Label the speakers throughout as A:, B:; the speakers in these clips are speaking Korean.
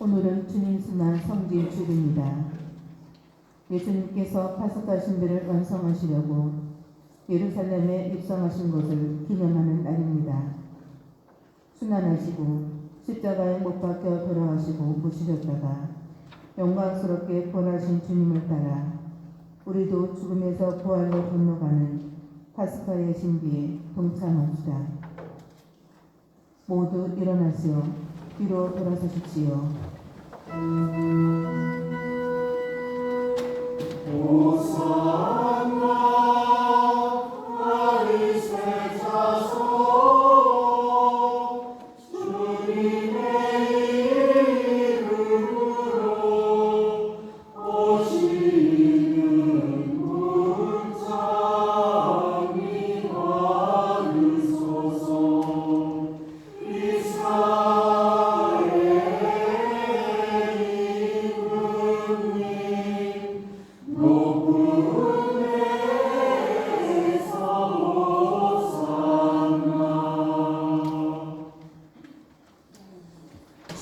A: 오늘은 주님 순환 성지 주일입니다. 예수님께서 파스카 신비를 완성하시려고 예루살렘에 입성하신 것을 기념하는 날입니다. 순환하시고 십자가에 못 박혀 돌아가시고 묻히셨다가 영광스럽게 부활하신 주님을 따라 우리도 죽음에서 부활로 건너가는 파스카의 신비에 동참합시다. 모두 일어나시어 뒤로 돌아서십시오.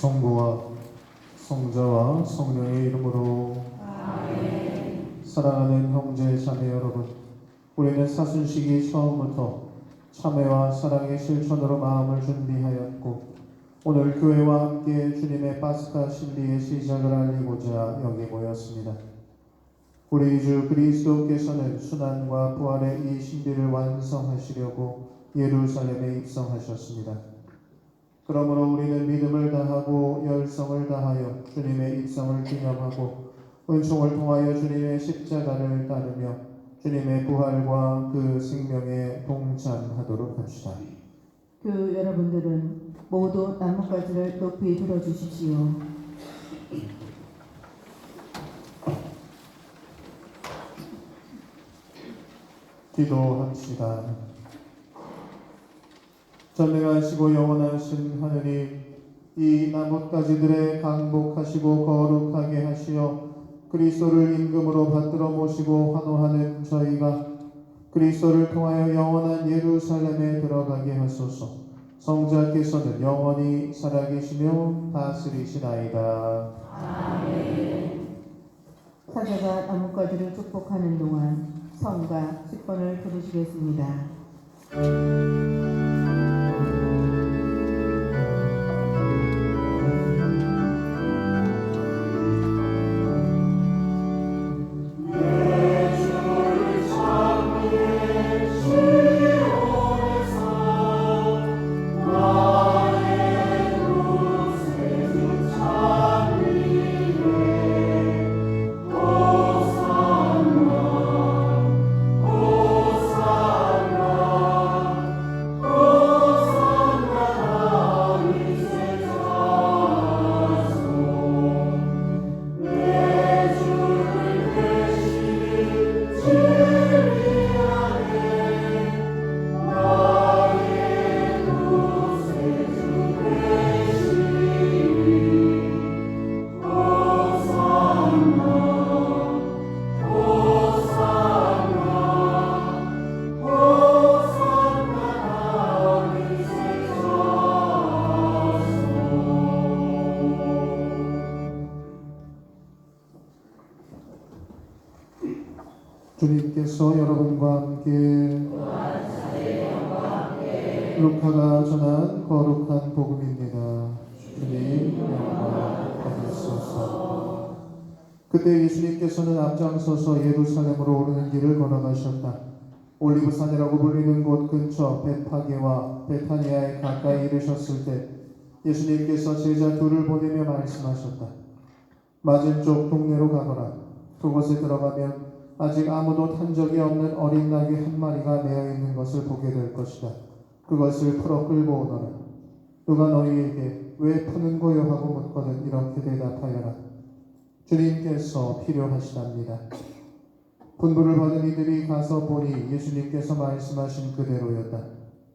B: 성부와 성자와 성령의 이름으로 아멘. 사랑하는 형제 자매 여러분, 우리는 사순식이 처음부터 참회와 사랑의 실천으로 마음을 준비하였고 오늘 교회와 함께 주님의 파스카 신비의 시작을 알리고자 여기 모였습니다. 우리 주 그리스도께서는 순환과 부활의 이 신비를 완성하시려고 예루살렘에 입성하셨습니다. 그러므로 우리는 믿음을 다하고 열성을 다하여 주님의 입성을 기념하고 은총을 통하여 주님의 십자가를 따르며 주님의 부활과 그 생명에 동참하도록 합시다.
A: 그 여러분들은 모두 나뭇가지를 높이 들어주십시오.
B: 기도합시다. 전능하시고 영원하신 하느님, 이 나뭇가지들에 강복하시고 거룩하게 하시어 그리스도를 임금으로 받들어 모시고 환호하는 저희가 그리스도를 통하여 영원한 예루살렘에 들어가게 하소서. 성자께서는 영원히 살아계시며 다스리시나이다.
A: 아멘. 사제가 나뭇가지를 축복하는 동안 성가 10번을 부르시겠습니다.
B: 주님께서 여러분과 함께 루카가 전한 거룩한 복음입니다. 주님 영광 받으소서. 그때 예수님께서는 앞장서서 예루살렘으로 오르는 길을 걸어가셨다. 올리브산이라고 불리는 곳 근처 베파게와 베타니아에 가까이 이르셨을 때 예수님께서 제자 둘을 보내며 말씀하셨다. 맞은쪽 동네로 가거라. 그곳에 들어가면 아직 아무도 탄 적이 없는 어린 나귀 한 마리가 매어 있는 것을 보게 될 것이다. 그것을 풀어 끌고 오너라. 누가 너희에게 왜 푸는 거요 하고 묻거든 이렇게 대답하여라. 주님께서 필요하시답니다. 분부를 받은 이들이 가서 보니 예수님께서 말씀하신 그대로였다.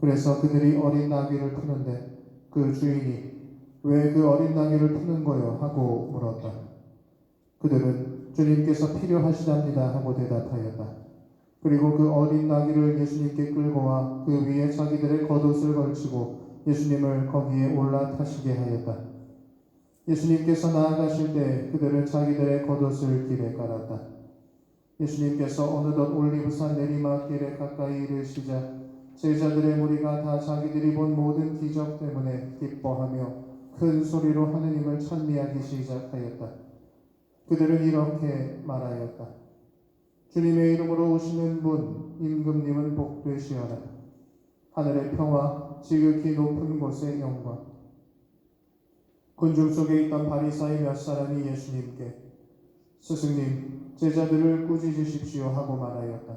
B: 그래서 그들이 어린 나귀를 푸는데 그 주인이 왜 그 어린 나귀를 푸는 거요 하고 물었다. 그들은 주님께서 필요하시답니다 하고 대답하였다. 그리고 그 어린 나귀를 예수님께 끌고 와 그 위에 자기들의 겉옷을 걸치고 예수님을 거기에 올라타시게 하였다. 예수님께서 나아가실 때 그들은 자기들의 겉옷을 길에 깔았다. 예수님께서 어느덧 올리브산 내리막길에 가까이 이르시자 제자들의 무리가 다 자기들이 본 모든 기적 때문에 기뻐하며 큰 소리로 하느님을 찬미하기 시작하였다. 그들은 이렇게 말하였다. 주님의 이름으로 오시는 분 임금님은 복되시어라. 하늘의 평화 지극히 높은 곳의 영광. 군중 속에 있던 바리사의 몇 사람이 예수님께 스승님 제자들을 꾸짖으십시오 하고 말하였다.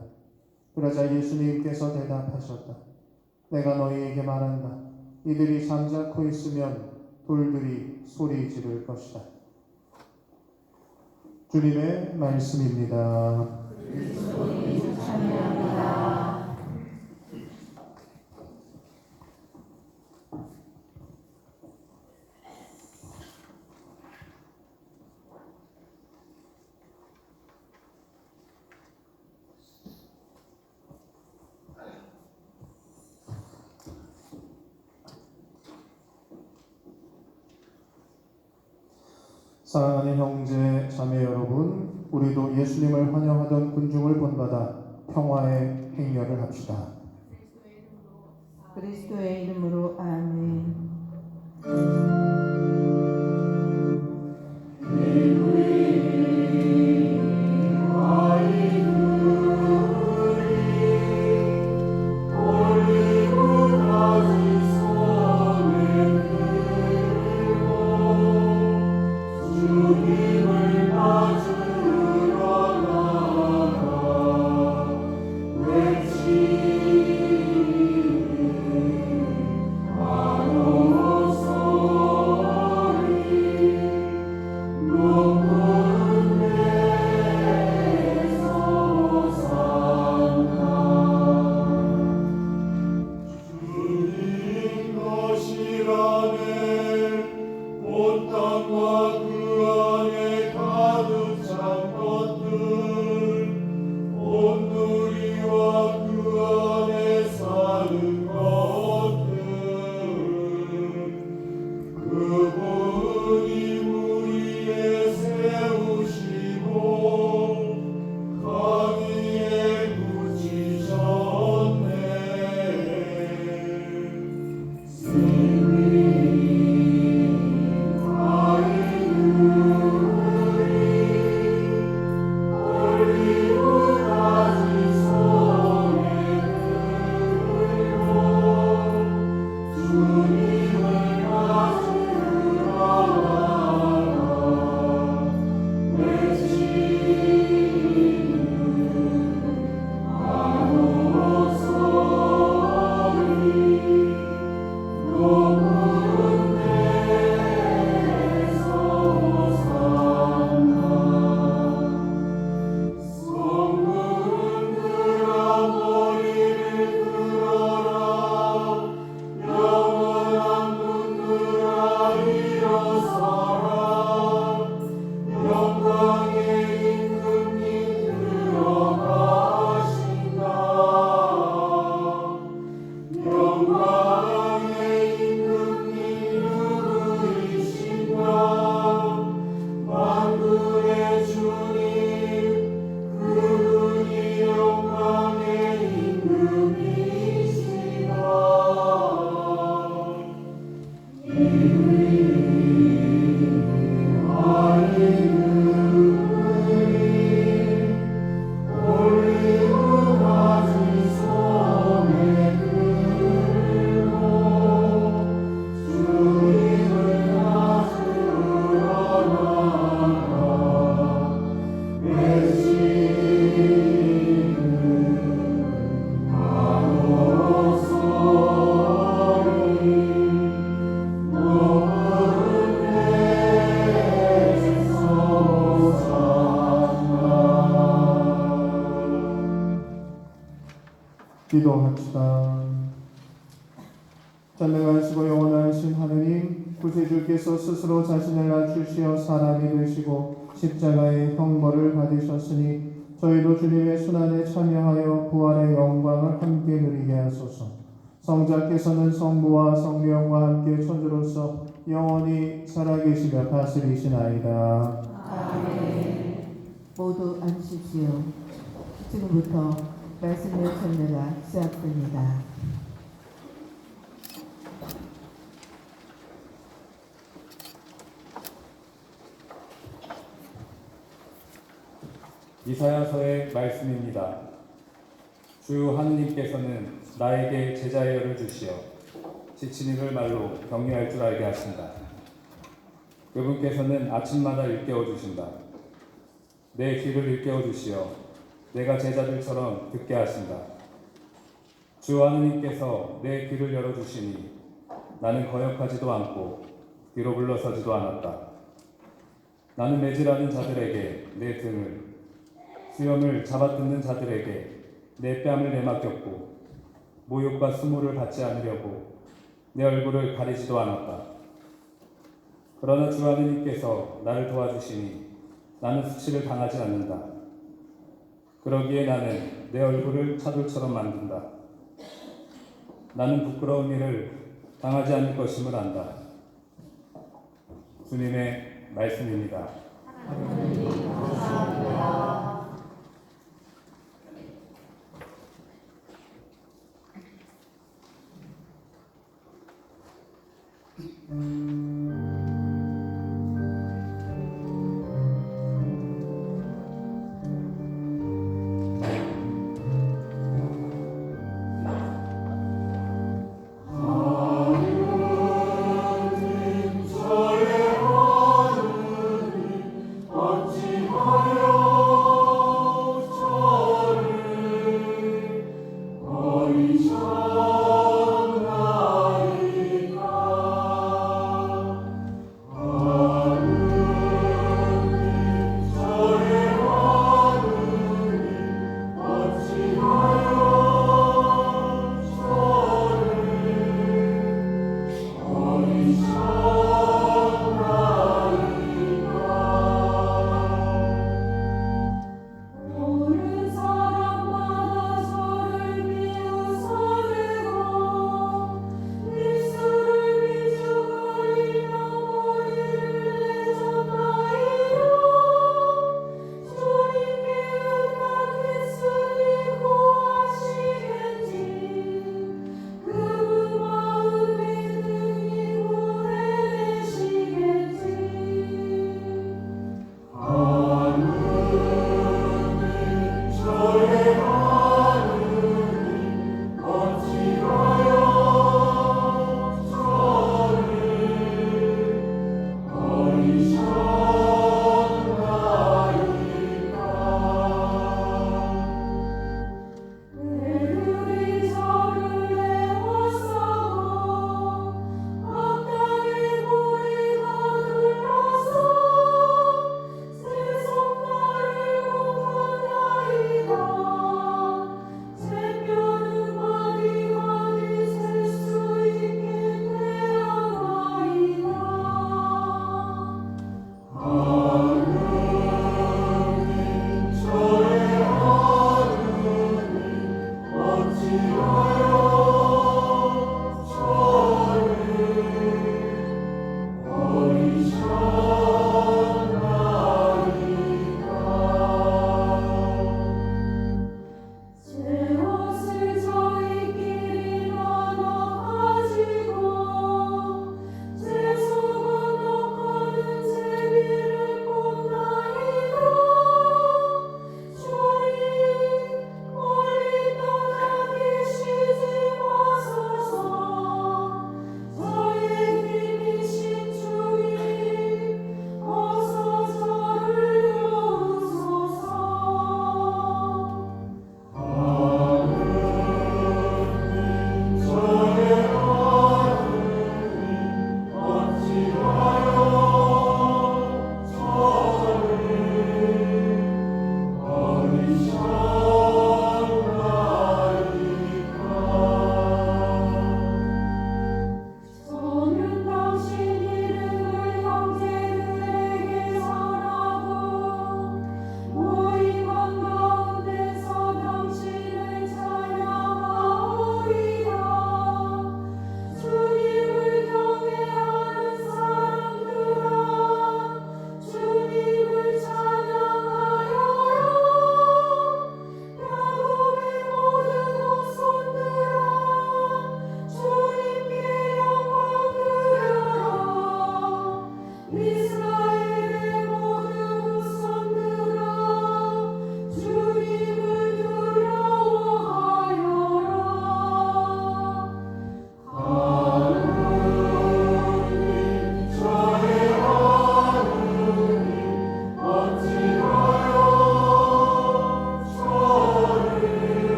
B: 그러자 예수님께서 대답하셨다. 내가 너희에게 말한다. 이들이 잠자코 있으면 돌들이 소리 지를 것이다. 주님의 말씀입니다. 사랑하는 형제, 자매 여러분, 우리도 예수님을 환영하던 군중을 본받아 평화의 행렬을 합시다.
A: 그리스도의 이름으로 아멘.
B: 기도합시다. 전능하시고 영원하신 하느님, 구세주께서 스스로 자신을 낮추시어 사람이 되시고 십자가의 형벌을 받으셨으니 저희도 주님의 순환에 참여하여 부활의 영광을 함께 누리게 하소서. 성자께서는 성부와 성령과 함께 천주로서 영원히 살아계시며 다스리시나이다.
A: 모두 앉으십시오. 지금부터 말씀의 전례가 시작됩니다.
C: 이사야서의 말씀입니다. 주 하느님께서는 나에게 제자의 열을 주시어 지친 이를 말로 격려할 줄 알게 하신다. 그분께서는 아침마다 일깨워 주신다. 내 귀를 일깨워 주시어 내가 제자들처럼 듣게 하신다. 주 하느님께서 내 귀를 열어 주시니 나는 거역하지도 않고 뒤로 물러서지도 않았다. 나는 매질하는 자들에게 내 등을, 수염을 잡아뜯는 자들에게 내 뺨을 내맡겼고 모욕과 수모를 받지 않으려고 내 얼굴을 가리지도 않았다. 그러나 주 하느님께서 나를 도와주시니 나는 수치를 당하지 않는다. 그러기에 나는 내 얼굴을 차돌처럼 만든다. 나는 부끄러운 일을 당하지 않을 것임을 안다. 주님의 말씀입니다.
D: 어찌하여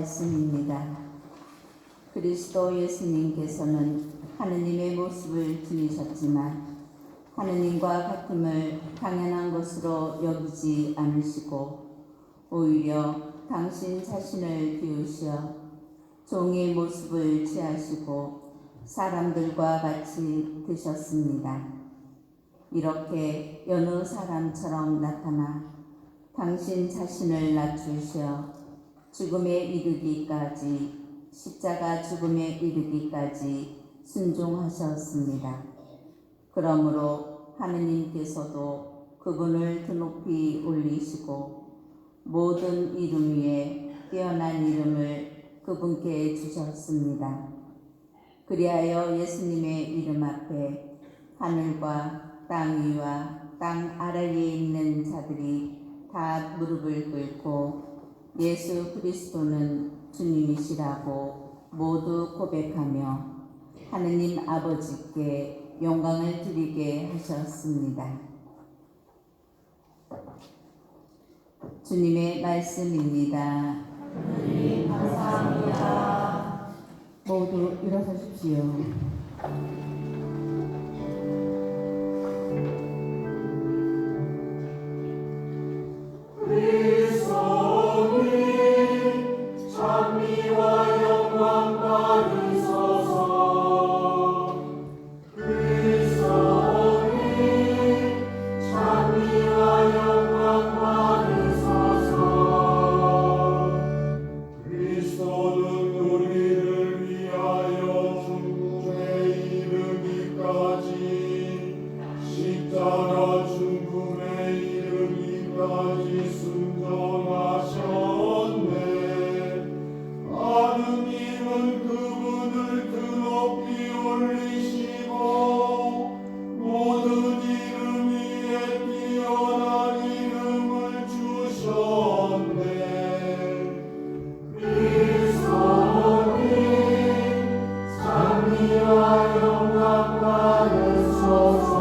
D: 말씀입니다. 그리스도 예수님께서는 하느님의 모습을 지니셨지만 하느님과 같음을 당연한 것으로 여기지 않으시고 오히려 당신 자신을 비우시어 종의 모습을 취하시고 사람들과 같이 드셨습니다. 이렇게 여느 사람처럼 나타나 당신 자신을 낮추시어 죽음에 이르기까지 십자가 죽음에 이르기까지 순종하셨습니다. 그러므로 하느님께서도 그분을 드높이 올리시고 모든 이름 위에 뛰어난 이름을 그분께 주셨습니다. 그리하여 예수님의 이름 앞에 하늘과 땅 위와 땅 아래에 있는 자들이 다 무릎을 꿇고 예수 그리스도는 주님이시라고 모두 고백하며 하느님 아버지께 영광을 드리게 하셨습니다. 주님의 말씀입니다.
E: 하나님 감사합니다.
A: 모두 일어서십시오.
E: 그리스도님 찬미와 영광 받으소서. 그리스도님 찬미와 영광 받으소서. 그리스도는 우리를 위하여 죽음에 이르기까지 십자가 죽음에 이르기까지 순종하셨네. 하느님은 그분을 드높이 올리시고 모든 이름 위에 뛰어난 이름을 주셨네. 그리스도님 찬미와 영광 받으소서.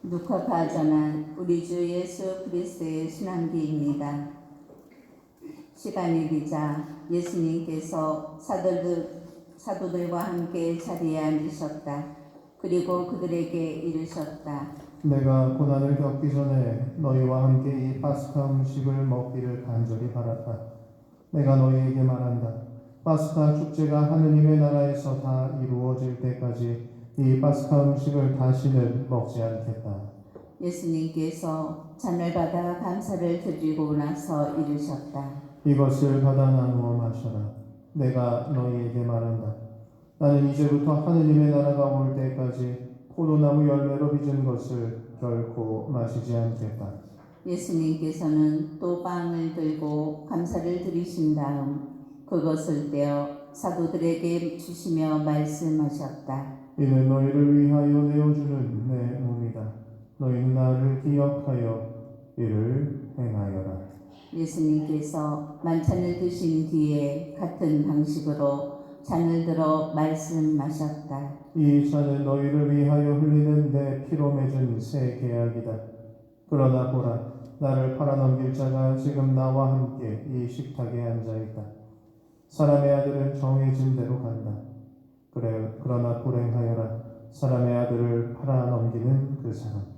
D: 누카가 전한 우리 주 예수 그리스도의 순환기입니다. 시간이 비자 예수님께서 사도들과 함께 자리에 앉으셨다. 그리고 그들에게 이르셨다.
B: 내가 고난을 겪기 전에 너희와 함께 이 파스카 음식을 먹기를 간절히 바랐다. 내가 너희에게 말한다. 파스카 축제가 하느님의 나라에서 다 이루어질 때까지 이 파스카 음식을 다시는 먹지 않겠다.
D: 예수님께서 잔을 받아 감사를 드리고 나서 이르셨다.
B: 이것을 받아 나누어 마셔라. 내가 너희에게 말한다. 나는 이제부터 하느님의 나라가 올 때까지 포도나무 열매로 빚은 것을 결코 마시지 않겠다.
D: 예수님께서는 또 빵을 들고 감사를 드리신 다음 그것을 떼어 사도들에게 주시며 말씀하셨다.
B: 이는 너희를 위하여 내어주는 내 몸이다. 너희는 나를 기억하여 이를 행하여라.
D: 예수님께서 만찬을 드신 뒤에 같은 방식으로 잔을 들어 말씀하셨다.
B: 이 잔은 너희를 위하여 흘리는 내 피로 맺은 새 계약이다. 그러나 보라, 나를 팔아넘길 자가 지금 나와 함께 이 식탁에 앉아있다. 사람의 아들은 정해진 대로 간다. 그러나 불행하여라, 사람의 아들을 팔아넘기는 그 사람.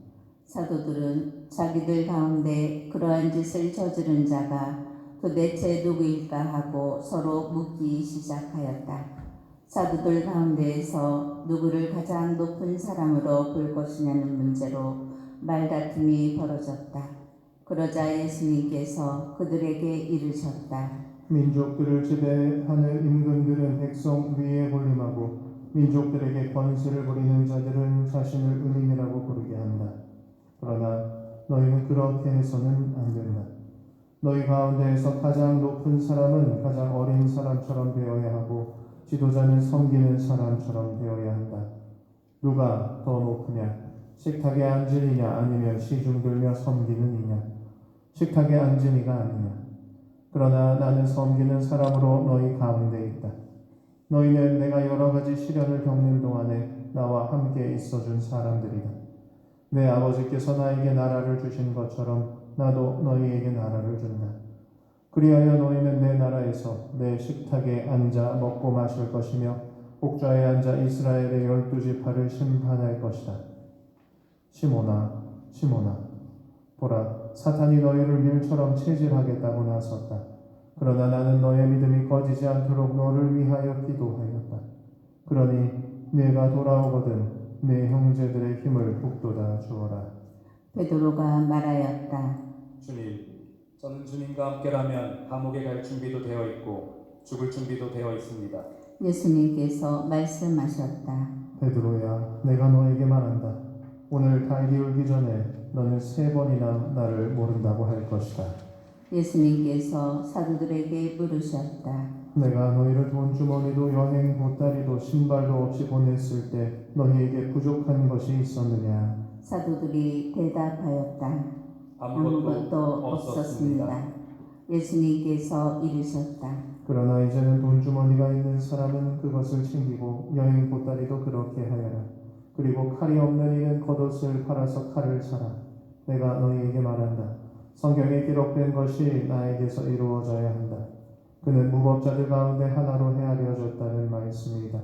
D: 사도들은 자기들 가운데 그러한 짓을 저지른 자가 도대체 누구일까 하고 서로 묻기 시작하였다. 사도들 가운데에서 누구를 가장 높은 사람으로 볼 것이냐는 문제로 말다툼이 벌어졌다. 그러자 예수님께서 그들에게 이르셨다.
B: 민족들을 지배하는 임금들은 백성 위에 군림하고 민족들에게 권세를 부리는 자들은 자신을 은인이라고 부르게 한다. 그러나 너희는 그렇게 해서는 안 된다. 너희 가운데에서 가장 높은 사람은 가장 어린 사람처럼 되어야 하고 지도자는 섬기는 사람처럼 되어야 한다. 누가 더 높으냐? 식탁에 앉은 이냐 아니면 시중 들며 섬기는 이냐? 식탁에 앉은 이가 아니냐? 그러나 나는 섬기는 사람으로 너희 가운데 있다. 너희는 내가 여러 가지 시련을 겪는 동안에 나와 함께 있어준 사람들이다. 내 아버지께서 나에게 나라를 주신 것처럼 나도 너희에게 나라를 준다. 그리하여 너희는 내 나라에서 내 식탁에 앉아 먹고 마실 것이며 복좌에 앉아 이스라엘의 12지파를 심판할 것이다. 시몬아, 시몬아, 보라, 사탄이 너희를 밀처럼 체질하겠다고 나섰다. 그러나 나는 너의 믿음이 꺼지지 않도록 너를 위하여 기도하였다. 그러니 네가 돌아오거든 네 형제들의 힘을 북돋아 주어라.
D: 베드로가 말하였다.
C: 주님, 저는 주님과 함께라면 감옥에 갈 준비도 되어 있고 죽을 준비도 되어 있습니다.
D: 예수님께서 말씀하셨다.
B: 베드로야, 내가 너에게 말한다. 오늘 달기 울기 전에 너는 3번이나 나를 모른다고 할 것이다.
D: 예수님께서 사도들에게 물으셨다.
B: 내가 너희를 돈주머니도 여행 보따리도 신발도 없이 보냈을 때 너희에게 부족한 것이 있었느냐?
D: 사도들이 대답하였다. 아무것도 없었습니다. 예수님께서 이르셨다.
B: 그러나 이제는 돈주머니가 있는 사람은 그것을 챙기고 여행 보따리도 그렇게 하여라. 그리고 칼이 없는 이는 겉옷을 팔아서 칼을 사라. 내가 너희에게 말한다. 성경에 기록된 것이 나에게서 이루어져야 한다. 그는 무법자들 가운데 하나로 헤아려졌다는 말씀이다.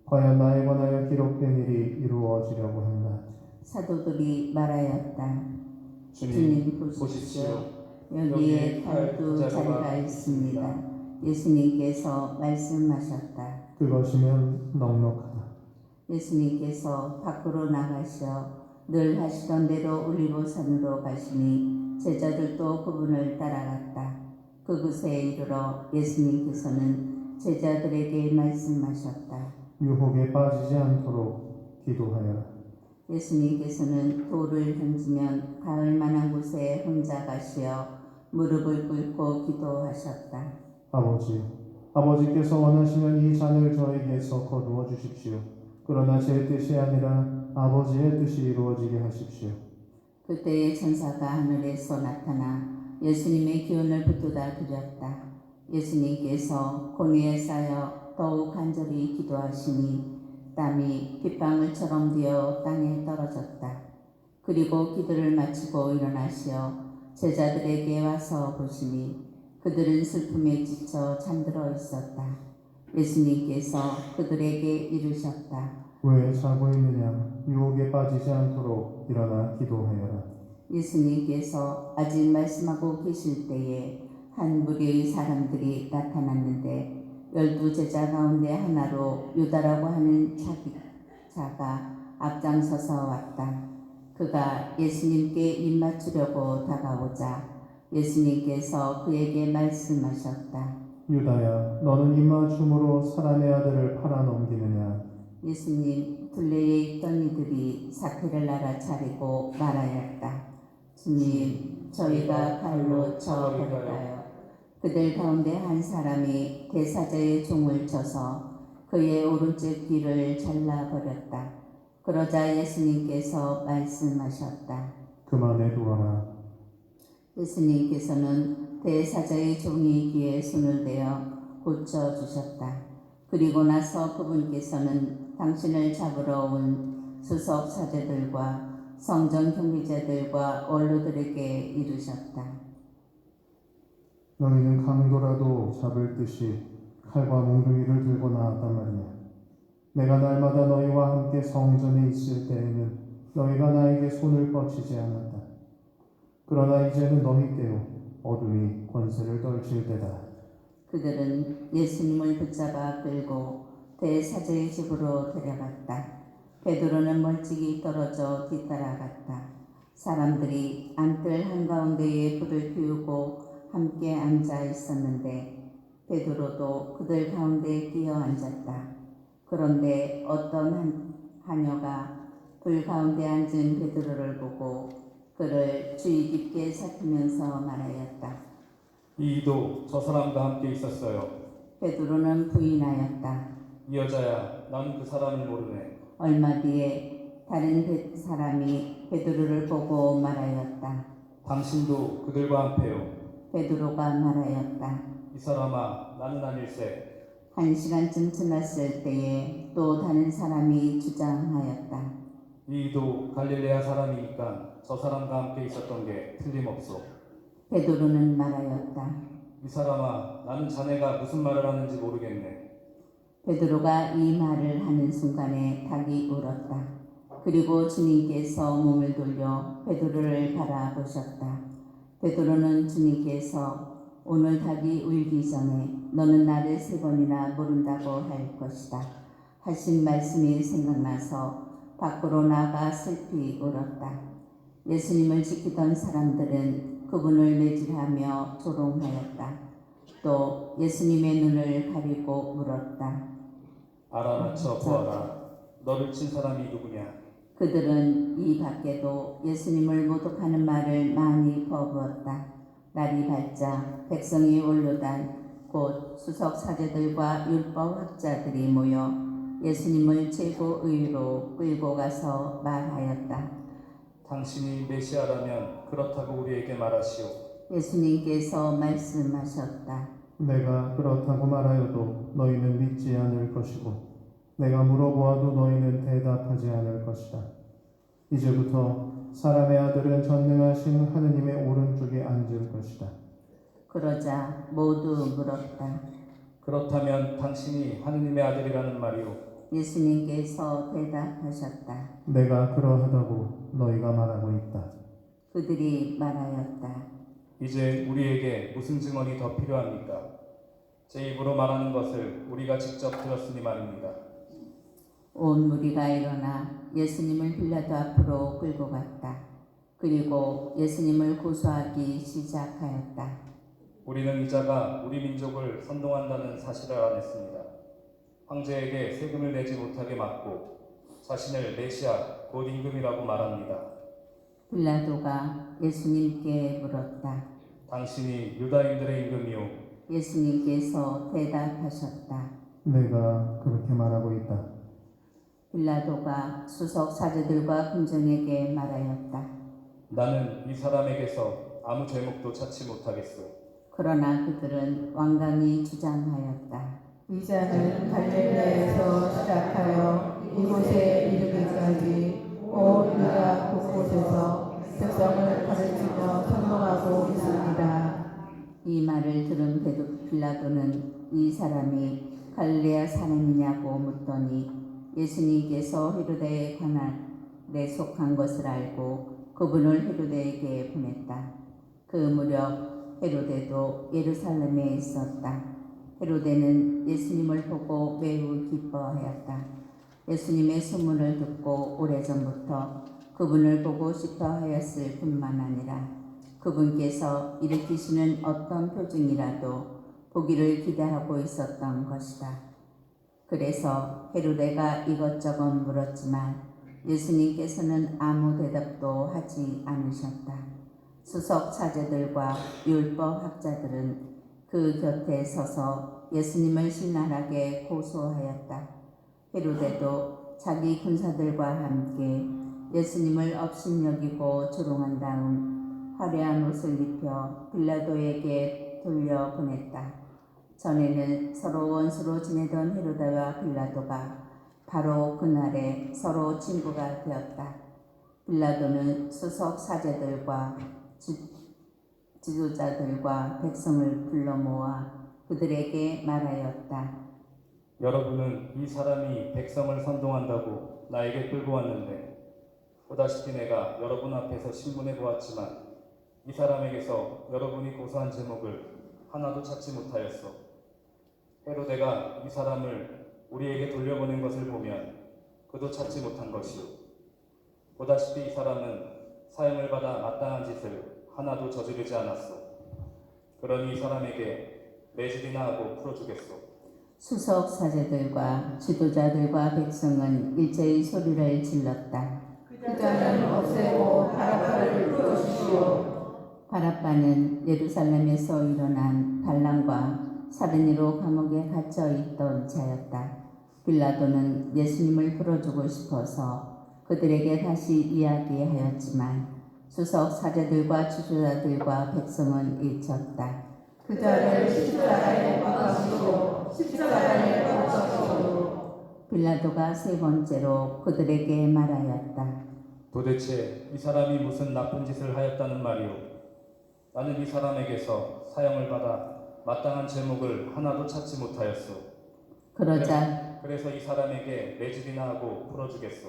B: 과연 나에 관하여 기록된 일이 이루어지려고 한다.
D: 사도들이 말하였다.
C: 주님, 보십시오.
D: 여기에 12자리가 있습니다. 예수님께서 말씀하셨다.
B: 그것이면 넉넉하다.
D: 예수님께서 밖으로 나가셔 늘 하시던 대로 올리브산으로 가시니 제자들도 그분을 따라갔다. 그곳에 이르러 예수님께서는 제자들에게 말씀하셨다.
B: 유혹에 빠지지 않도록 기도하여라.
D: 예수님께서는 돌을 던지면 닿을 만한 곳에 혼자 가시어 무릎을 꿇고 기도하셨다.
B: 아버지께서 원하시면 이 잔을 저에게서 거두어 주십시오. 그러나 제 뜻이 아니라 아버지의 뜻이 이루어지게 하십시오.
D: 그때의 천사가 하늘에서 나타나 예수님의 기운을 붙들어 드렸다. 예수님께서 고뇌에 쌓여 더욱 간절히 기도하시니 땀이 빗방울처럼 되어 땅에 떨어졌다. 그리고 기도를 마치고 일어나시어 제자들에게 와서 보시니 그들은 슬픔에 지쳐 잠들어 있었다. 예수님께서 그들에게 이르셨다.
B: 왜 자고 있느냐? 유혹에 빠지지 않도록 일어나 기도하여라.
D: 예수님께서 아직 말씀하고 계실 때에 한 무리의 사람들이 나타났는데 12제자 가운데 하나로 유다라고 하는 자가 앞장서서 왔다. 그가 예수님께 입맞추려고 다가오자 예수님께서 그에게 말씀하셨다.
B: 유다야, 너는 입맞춤으로 사람의 아들을 팔아넘기느냐?
D: 예수님 둘레에 있던 이들이 사태를 알아차리고 말하였다. 주님, 저희가 칼로 쳐버릴까요? 그들 가운데 한 사람이 대사자의 종을 쳐서 그의 오른쪽 귀를 잘라버렸다. 그러자 예수님께서 말씀하셨다.
B: 그만해 두어라.
D: 예수님께서는 대사자의 종의 귀에 손을 대어 고쳐주셨다. 그리고 나서 그분께서는 당신을 잡으러 온 수석 사제들과 성전 경비자들과 원로들에게 이르셨다.
B: 너희는 강도라도 잡을 듯이 칼과 몽둥이를 들고 나왔단 말이냐. 내가 날마다 너희와 함께 성전에 있을 때에는 너희가 나에게 손을 뻗치지 않았다. 그러나 이제는 너희 때요 어둠이 권세를 떨칠 때다.
D: 그들은 예수님을 붙잡아 끌고 대사제의 집으로 데려갔다. 베드로는 멀찍이 떨어져 뒤따라갔다. 사람들이 안뜰 한가운데에 불을 피우고 함께 앉아 있었는데 베드로도 그들 가운데 끼어 앉았다. 그런데 어떤 하녀가 불 가운데 앉은 베드로를 보고 그를 주의 깊게 살피면서 말하였다.
C: 이 이도 저 사람과 함께 있었어요.
D: 베드로는 부인하였다.
C: 이 여자야, 나는 그 사람을 모르네.
D: 얼마 뒤에 다른 사람이 베드로를 보고 말하였다.
C: 당신도 그들과 함께요.
D: 베드로가 말하였다.
C: 이 사람아, 나는 아닐세.
D: 1시간쯤 지났을 때에 또 다른 사람이 주장하였다.
C: 이도 갈릴레아 사람이니까 저 사람과 함께 있었던 게 틀림없소.
D: 베드로는 말하였다.
C: 이 사람아, 나는 자네가 무슨 말을 하는지 모르겠네.
D: 베드로가 이 말을 하는 순간에 닭이 울었다. 그리고 주님께서 몸을 돌려 베드로를 바라보셨다. 베드로는 주님께서 오늘 닭이 울기 전에 너는 나를 3번이나 모른다고 할 것이다 하신 말씀이 생각나서 밖으로 나가 슬피 울었다. 예수님을 지키던 사람들은 그분을 매질하며 조롱하였다. 또 예수님의 눈을 가리고 물었다.
C: 알아맞혀 보아라. 너를 친 사람이 누구냐?
D: 그들은 이 밖에도 예수님을 모독하는 말을 많이 퍼부었다. 날이 밝자 백성이 올르단 곧 수석 사제들과 율법 학자들이 모여 예수님을 최고의로 끌고 가서 말하였다.
C: 당신이 메시아라면 그렇다고 우리에게 말하시오.
D: 예수님께서 말씀하셨다.
B: 내가 그렇다고 말하여도 너희는 믿지 않을 것이고 내가 물어보아도 너희는 대답하지 않을 것이다. 이제부터 사람의 아들은 전능하신 하느님의 오른쪽에 앉을 것이다.
D: 그러자 모두 물었다.
C: 그렇다면 당신이 하느님의 아들이라는 말이오.
D: 예수님께서 대답하셨다.
B: 내가 그러하다고 너희가 말하고 있다.
D: 그들이 말하였다.
C: 이제 우리에게 무슨 증언이 더 필요합니까? 제 입으로 말하는 것을 우리가 직접 들었으니 말입니다.
D: 온 무리가 일어나 예수님을 빌라도 앞으로 끌고 갔다. 그리고 예수님을 고소하기 시작하였다.
C: 우리는 이 자가 우리 민족을 선동한다는 사실을 알아냈습니다. 황제에게 세금을 내지 못하게 막고 자신을 메시아 곧 임금이라고 말합니다.
D: 빌라도가 예수님께 물었다.
C: 당신이 유다인들의 임금이오.
D: 예수님께서 대답하셨다.
B: 내가 그렇게 말하고 있다.
D: 빌라도가 수석 사제들과 군정에게 말하였다.
C: 나는 이 사람에게서 아무 죄목도 찾지 못하겠소.
D: 그러나 그들은 완강히 주장하였다.
A: 이 자는 갈릴레에서 시작하여 이곳에 이르기까지 온 유다 곳곳에서 백성을 가르치며 선동하고 있습니다.
D: 이 말을 들은 빌라도는 이 사람이 갈릴레아 사람이냐고 묻더니 예수님께서 헤로데에 관할에 속한 것을 알고 그분을 헤로데에게 보냈다. 그 무렵 헤로데도 예루살렘에 있었다. 헤로데는 예수님을 보고 매우 기뻐하였다. 예수님의 소문을 듣고 오래전부터 그분을 보고 싶어 하였을 뿐만 아니라 그분께서 일으키시는 어떤 표징이라도 보기를 기대하고 있었던 것이다. 그래서 헤로데가 이것저것 물었지만 예수님께서는 아무 대답도 하지 않으셨다. 수석 사제들과 율법 학자들은 그 곁에 서서 예수님을 신랄하게 고소하였다. 헤로데도 자기 군사들과 함께 예수님을 업신여기고 조롱한 다음 화려한 옷을 입혀 빌라도에게 돌려보냈다. 전에는 서로 원수로 지내던 헤로데와 빌라도가 바로 그날에 서로 친구가 되었다. 빌라도는 수석 사제들과 지도자들과 백성을 불러 모아 그들에게 말하였다.
C: 여러분은 이 사람이 백성을 선동한다고 나에게 끌고 왔는데 보다시피 내가 여러분 앞에서 신문해 보았지만 이 사람에게서 여러분이 고소한 제목을 하나도 찾지 못하였소. 헤로데가 이 사람을 우리에게 돌려보낸 것을 보면 그도 찾지 못한 것이오. 보다시피 이 사람은 사형을 받아 마땅한 짓을 하나도 저지르지 않았소. 그러니 이 사람에게 매질이나 하고 풀어주겠소.
D: 수석 사제들과 지도자들과 백성은 일제히 소리를 질렀다.
A: 그 자는 없애고 바라바를 풀어주시오.
D: 바라바는 예루살렘에서 일어난 반란과 살인으로 감옥에 갇혀 있던 자였다. 빌라도는 예수님을 풀어주고 싶어서 그들에게 다시 이야기하였지만 수석 사제들과 지도자들과 백성은 일쳤다.
A: 그 자를 십자가에 못 박으시오. 십자가에 못 박으시오.
D: 빌라도가 세 번째로 그들에게 말하였다.
C: 도대체 이 사람이 무슨 나쁜 짓을 하였다는 말이오? 나는 이 사람에게서 사형을 받아 마땅한 제목을 하나도 찾지 못하였소. 그래서 이 사람에게 매질이나 하고 풀어주겠소.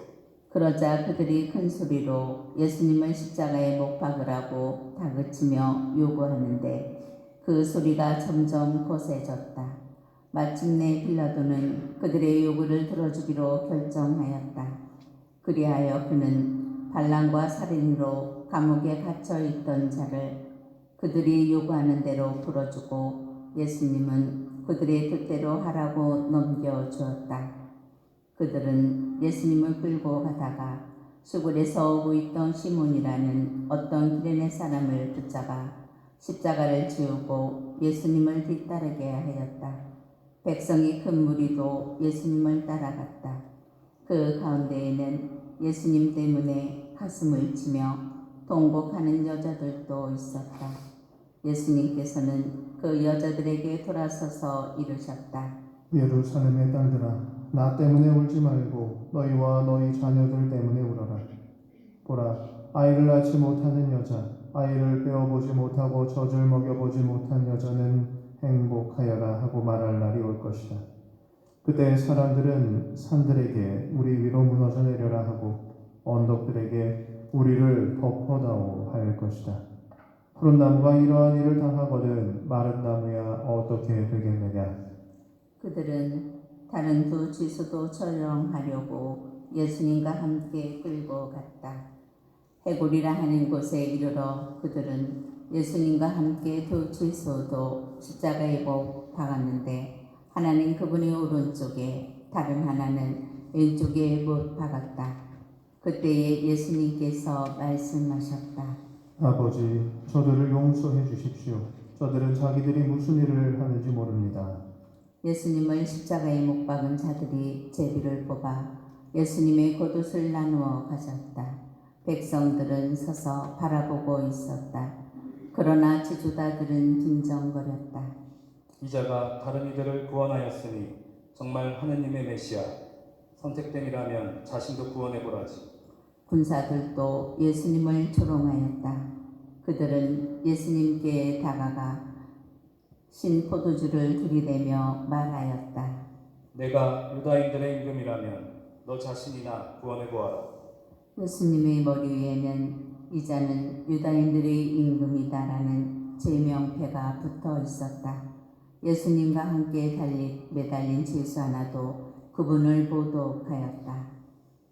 D: 그러자 그들이 큰 소리로 예수님을 십자가에 못 박으라고 다그치며 요구하는데 그 소리가 점점 거세졌다. 마침내 빌라도는 그들의 요구를 들어주기로 결정하였다. 그리하여 그는 반란과 살인으로 감옥에 갇혀 있던 자를 그들이 요구하는 대로 풀어주고 예수님은 그들의 뜻대로 하라고 넘겨주었다. 그들은 예수님을 끌고 가다가 수굴에서 오고 있던 시몬이라는 어떤 기레네 사람을 붙잡아 십자가를 지우고 예수님을 뒤따르게 하였다. 백성이 큰 무리도 예수님을 따라갔다. 그 가운데에는 예수님 때문에 가슴을 치며 통곡하는 여자들도 있었다. 예수님께서는 그 여자들에게 돌아서서 이르셨다.
B: 예루살렘의 딸들아, 나 때문에 울지 말고 너희와 너희 자녀들 때문에 울어라. 보라, 아이를 낳지 못하는 여자, 아이를 빼어보지 못하고 젖을 먹여보지 못한 여자는 행복하여라 하고 말할 날이 올 것이다. 그때 사람들은 산들에게 우리 위로 무너져 내려라 하고 언덕들에게 우리를 덮어다오 할 것이다. 푸른 나무가 이러한 일을 당하거든 마른 나무야 어떻게 되겠느냐.
D: 그들은 다른 두 지수도 촬영하려고 예수님과 함께 끌고 갔다. 해골이라 하는 곳에 이르러 그들은 예수님과 함께 두 지수도 십자가에 못 박았는데 하나는 그분의 오른쪽에 다른 하나는 왼쪽에 못 박았다. 그때에 예수님께서 말씀하셨다.
B: 아버지, 저들을 용서해 주십시오. 저들은 자기들이 무슨 일을 하는지 모릅니다.
D: 예수님을 십자가에 못 박은 자들이 제비를 뽑아 예수님의 겉옷을 나누어 가졌다. 백성들은 서서 바라보고 있었다. 그러나 지도자들은 빈정거렸다.
C: 이자가 다른 이들을 구원하였으니 정말 하느님의 메시아, 선택됨이라면 자신도 구원해보라지.
D: 군사들도 예수님을 조롱하였다. 그들은 예수님께 다가가 신 포도주를 들이대며 말하였다.
C: 내가 유다인들의 임금이라면 너 자신이나 구원해보아라.
D: 예수님의 머리 위에는 이자는 유다인들의 임금이다라는 제명패가 붙어 있었다. 예수님과 함께 매달린 제수 하나도 그분을 보도하였다.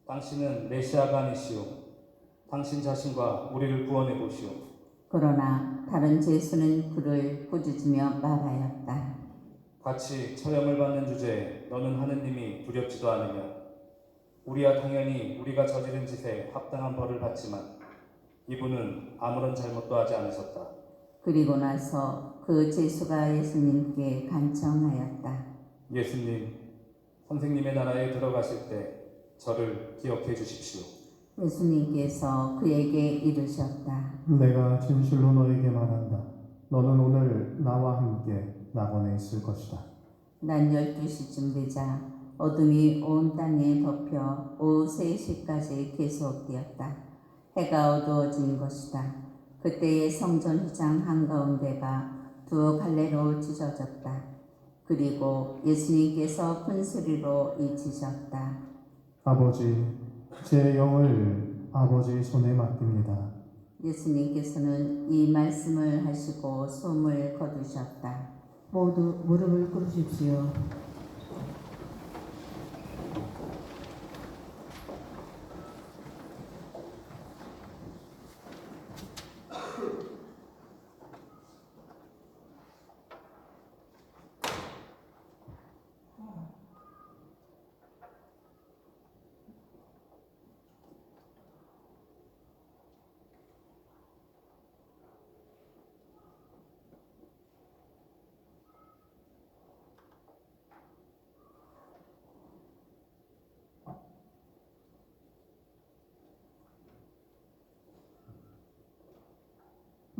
C: 당신은 메시아가 아니시오. 당신 자신과 우리를 구원해보시오.
D: 그러나 다른 제수는 그를 꾸짖으며 말하였다.
C: 같이 처형을 받는 주제에 너는 하느님이 두렵지도 않으며 우리야 당연히 우리가 저지른 짓에 합당한 벌을 받지만 이분은 아무런 잘못도 하지 않으셨다.
D: 그리고 나서 그 제수가 예수님께 간청하였다.
C: 예수님, 선생님의 나라에 들어가실 때 저를 기억해 주십시오.
D: 예수님께서 그에게 이르셨다.
B: 내가 진실로 너에게 말한다. 너는 오늘 나와 함께 낙원에 있을 것이다.
D: 난 12시쯤 되자 어둠이 온 땅에 덮여 오후 3시까지 계속되었다. 해가 어두워진 것이다. 그때의 성전 휘장 한가운데가 두 갈래로 찢어졌다. 그리고 예수님께서 큰 소리로 외치셨다.
B: 아버지, 제 영을 아버지 손에 맡깁니다.
D: 예수님께서는 이 말씀을 하시고 숨을 거두셨다.
A: 모두 무릎을 꿇으십시오.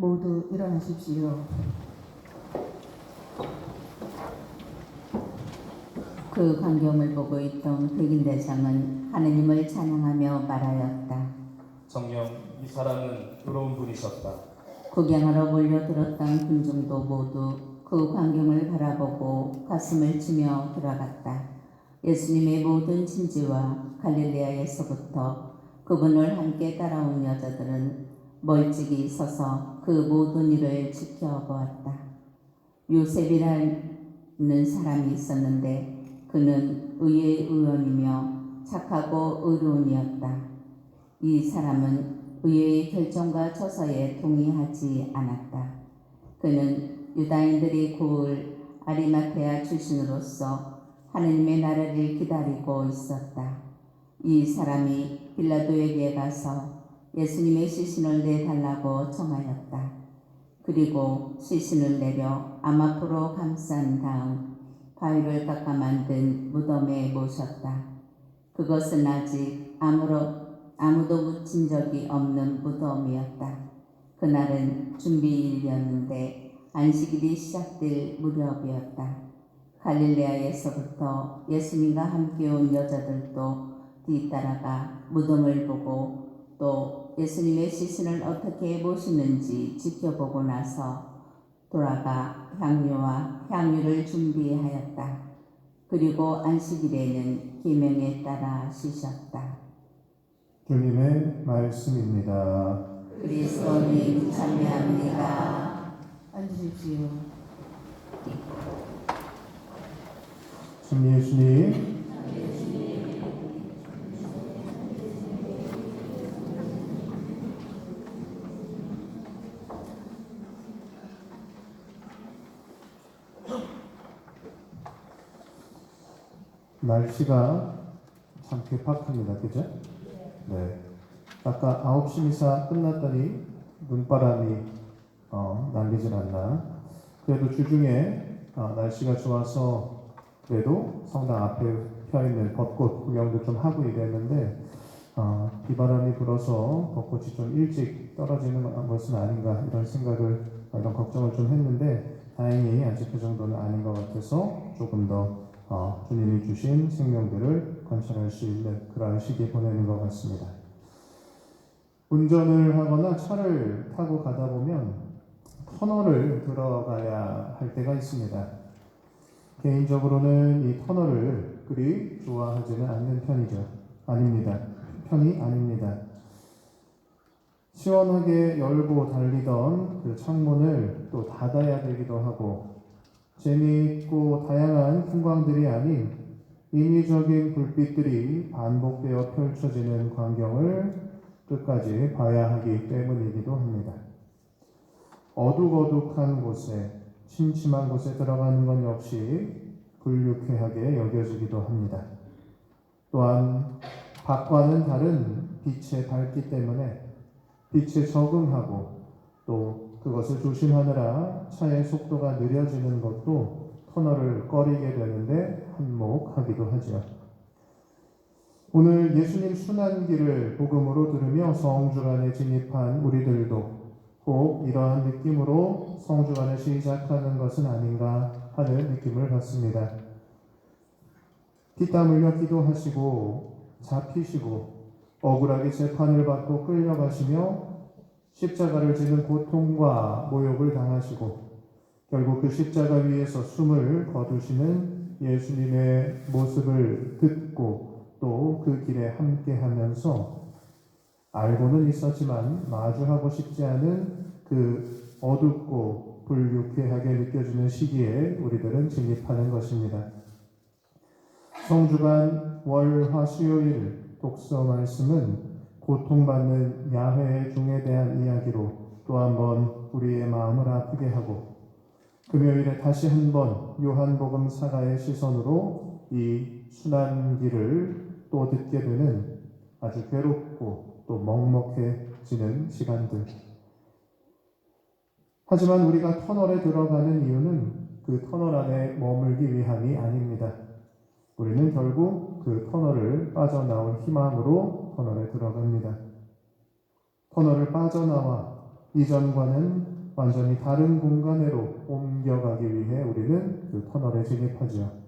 A: 모두 일어나십시오.
D: 그 그 광경을 보고 있던 백인 대장은 하느님을 찬양하며 말하였다.
C: 정녕 이 사람은 의로운 분이셨다.
D: 구경하러 몰려들었던 군중도 모두 그 광경을 바라보고 가슴을 치며 돌아갔다. 예수님의 모든 친지와 갈릴레아에서부터 그분을 함께 따라온 여자들은 멀찍이 서서 그 모든 일을 지켜보았다. 요셉이라는 사람이 있었는데 그는 의의 의원이며 착하고 의로운이었다. 이 사람은 의의 결정과 처서에 동의하지 않았다. 그는 유다인들이 고을 아리마테아 출신으로서 하느님의 나라를 기다리고 있었다. 이 사람이 빌라도에게 가서 예수님의 시신을 내달라고 청하였다. 그리고 시신을 내려 암 앞으로 감싼 다음 바위를 깎아 만든 무덤에 모셨다. 그것은 아직 아무도 묻힌 적이 없는 무덤이었다. 그날은 준비일이었는데 안식일이 시작될 무렵이었다. 갈릴레아에서부터 예수님과 함께 온 여자들도 뒤따라가 무덤을 보고 또 예수님의 시신을 어떻게 모시는지 지켜보고 나서 돌아가 향료와 향유를 준비하였다. 그리고 안식일에는 계명에 따라 쉬셨다.
B: 주님의 말씀입니다.
D: 그리스도님 참여합니다.
A: 앉으십시오.
B: 주님 예수님, 날씨가 참 괴팍합니다. 그죠? 네. 아까 9시 미사 끝났더니 눈바람이 날리질 않나. 그래도 주중에 날씨가 좋아서 그래도 성당 앞에 펴있는 벚꽃 구경도 좀 하고 이랬는데 비바람이 불어서 벚꽃이 좀 일찍 떨어지는 것은 아닌가 이런 걱정을 좀 했는데 다행히 아직 그 정도는 아닌 것 같아서 조금 더 주님이 주신 생명들을 관찰할 수 있는 그러한 시기 보내는 것 같습니다. 운전을 하거나 차를 타고 가다 보면 터널을 들어가야 할 때가 있습니다. 개인적으로는 이 터널을 그리 좋아하지는 않는 편이 아닙니다. 시원하게 열고 달리던 그 창문을 또 닫아야 되기도 하고 재미있고 다양한 풍광들이 아닌 인위적인 불빛들이 반복되어 펼쳐지는 광경을 끝까지 봐야 하기 때문이기도 합니다. 어둑어둑한 곳에 침침한 곳에 들어가는 건 역시 불유쾌하게 여겨지기도 합니다. 또한 밖과는 다른 빛의 밝기 때문에 빛에 적응하고 또 그것을 조심하느라 차의 속도가 느려지는 것도 터널을 꺼리게 되는데 한몫하기도 하죠. 오늘 예수님 순환길을 복음으로 들으며 성주간에 진입한 우리들도 꼭 이러한 느낌으로 성주간을 시작하는 것은 아닌가 하는 느낌을 받습니다. 피땀 흘려 기도하시고 잡히시고 억울하게 재판을 받고 끌려가시며 십자가를 지는 고통과 모욕을 당하시고 결국 그 십자가 위에서 숨을 거두시는 예수님의 모습을 듣고 또 그 길에 함께하면서 알고는 있었지만 마주하고 싶지 않은 그 어둡고 불유쾌하게 느껴지는 시기에 우리들은 진입하는 것입니다. 성주간 월, 화, 수요일 독서 말씀은 고통받는 야훼의 종에 대한 이야기로 또 한번 우리의 마음을 아프게 하고 금요일에 다시 한번 요한복음 사가의 시선으로 이 순환길을 또 듣게 되는 아주 괴롭고 또 먹먹해지는 시간들. 하지만 우리가 터널에 들어가는 이유는 그 터널 안에 머물기 위함이 아닙니다. 우리는 결국 그 터널을 빠져나올 희망으로 터널에 들어갑니다. 터널을 빠져나와 이전과는 완전히 다른 공간으로 옮겨가기 위해 우리는 그 터널에 진입하죠.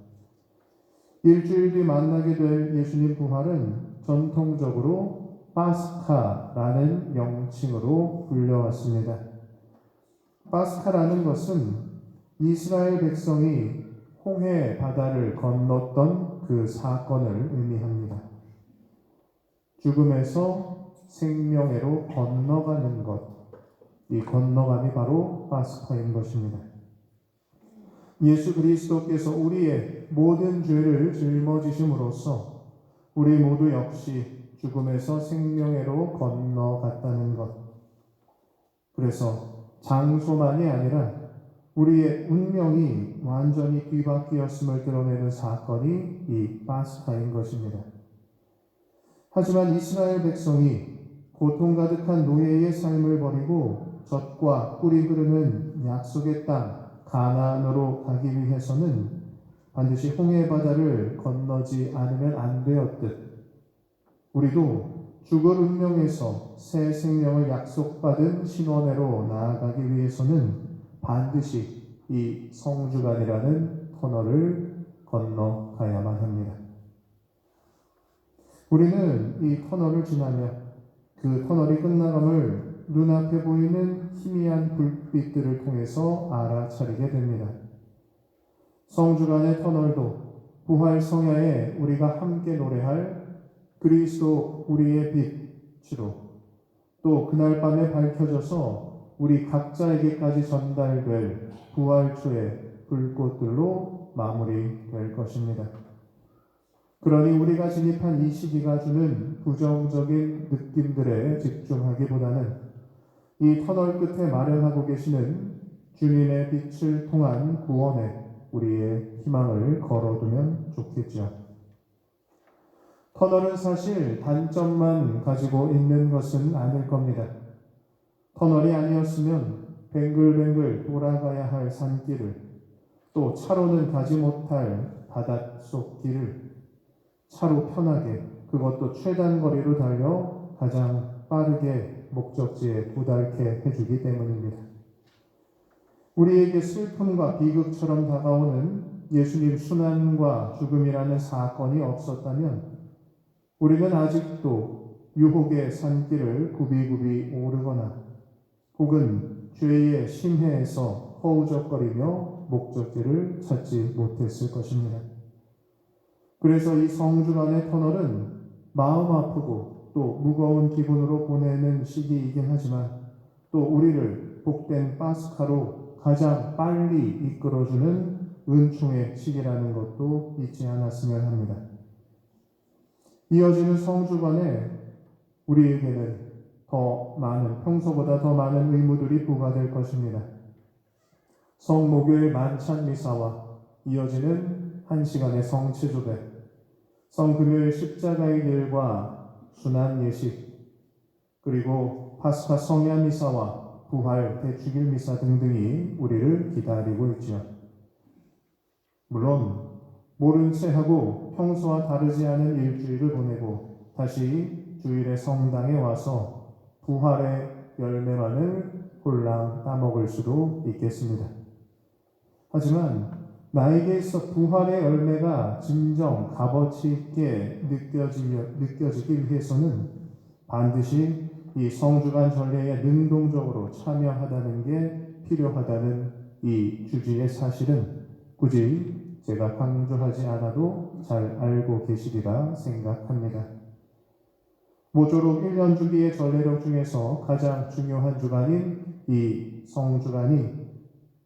B: 일주일 뒤 만나게 될 예수님 부활은 전통적으로 파스카라는 명칭으로 불려왔습니다. 파스카라는 것은 이스라엘 백성이 홍해 바다를 건넜던 그 사건을 의미합니다. 죽음에서 생명에로 건너가는 것, 이 건너감이 바로 파스카인 것입니다. 예수 그리스도께서 우리의 모든 죄를 짊어지심으로써 우리 모두 역시 죽음에서 생명에로 건너갔다는 것. 그래서 장소만이 아니라 우리의 운명이 완전히 뒤바뀌었음을 드러내는 사건이 이 파스카인 것입니다. 하지만 이스라엘 백성이 고통 가득한 노예의 삶을 버리고 젖과 꿀이 흐르는 약속의 땅 가나안으로 가기 위해서는 반드시 홍해 바다를 건너지 않으면 안 되었듯 우리도 죽을 운명에서 새 생명을 약속받은 신원으로 나아가기 위해서는 반드시 이 성주간이라는 터널을 건너가야만 합니다. 우리는 이 터널을 지나며 그 터널이 끝나감을 눈앞에 보이는 희미한 불빛들을 통해서 알아차리게 됩니다. 성주간의 터널도 부활 성야에 우리가 함께 노래할 그리스도 우리의 빛으로 또 그날 밤에 밝혀져서 우리 각자에게까지 전달될 부활주의 불꽃들로 마무리될 것입니다. 그러니 우리가 진입한 이 시기가 주는 부정적인 느낌들에 집중하기보다는 이 터널 끝에 마련하고 계시는 주님의 빛을 통한 구원에 우리의 희망을 걸어두면 좋겠죠. 터널은 사실 단점만 가지고 있는 것은 아닐 겁니다. 터널이 아니었으면 뱅글뱅글 돌아가야 할 산길을 또 차로는 가지 못할 바닷속 길을 차로 편하게 그것도 최단 거리로 달려 가장 빠르게 목적지에 도달케 해주기 때문입니다. 우리에게 슬픔과 비극처럼 다가오는 예수님 순환과 죽음이라는 사건이 없었다면 우리는 아직도 유혹의 산길을 굽이굽이 오르거나 혹은 죄의 심해에서 허우적거리며 목적지를 찾지 못했을 것입니다. 그래서 이 성주간의 터널은 마음 아프고 또 무거운 기분으로 보내는 시기이긴 하지만 또 우리를 복된 파스카로 가장 빨리 이끌어주는 은총의 시기라는 것도 잊지 않았으면 합니다. 이어지는 성주간에 우리에게는 평소보다 더 많은 의무들이 부과될 것입니다. 성목요일 만찬 미사와 이어지는 1시간의 성체조배, 성금요일 십자가의 길과 순환 예식, 그리고 파스카 성야 미사와 부활 대축일 미사 등등이 우리를 기다리고 있죠. 물론 모른 채 하고 평소와 다르지 않은 일주일을 보내고 다시 주일의 성당에 와서 부활의 열매만을 홀랑 따먹을 수도 있겠습니다. 하지만 나에게 있어 부활의 열매가 진정 값어치 있게 느껴지기 위해서는 반드시 이 성주간 전례에 능동적으로 참여하다는 게 필요하다는 이 주지의 사실은 굳이 제가 강조하지 않아도 잘 알고 계시리라 생각합니다. 모쪼록 1년 주기의 전례력 중에서 가장 중요한 주간인 이 성주간이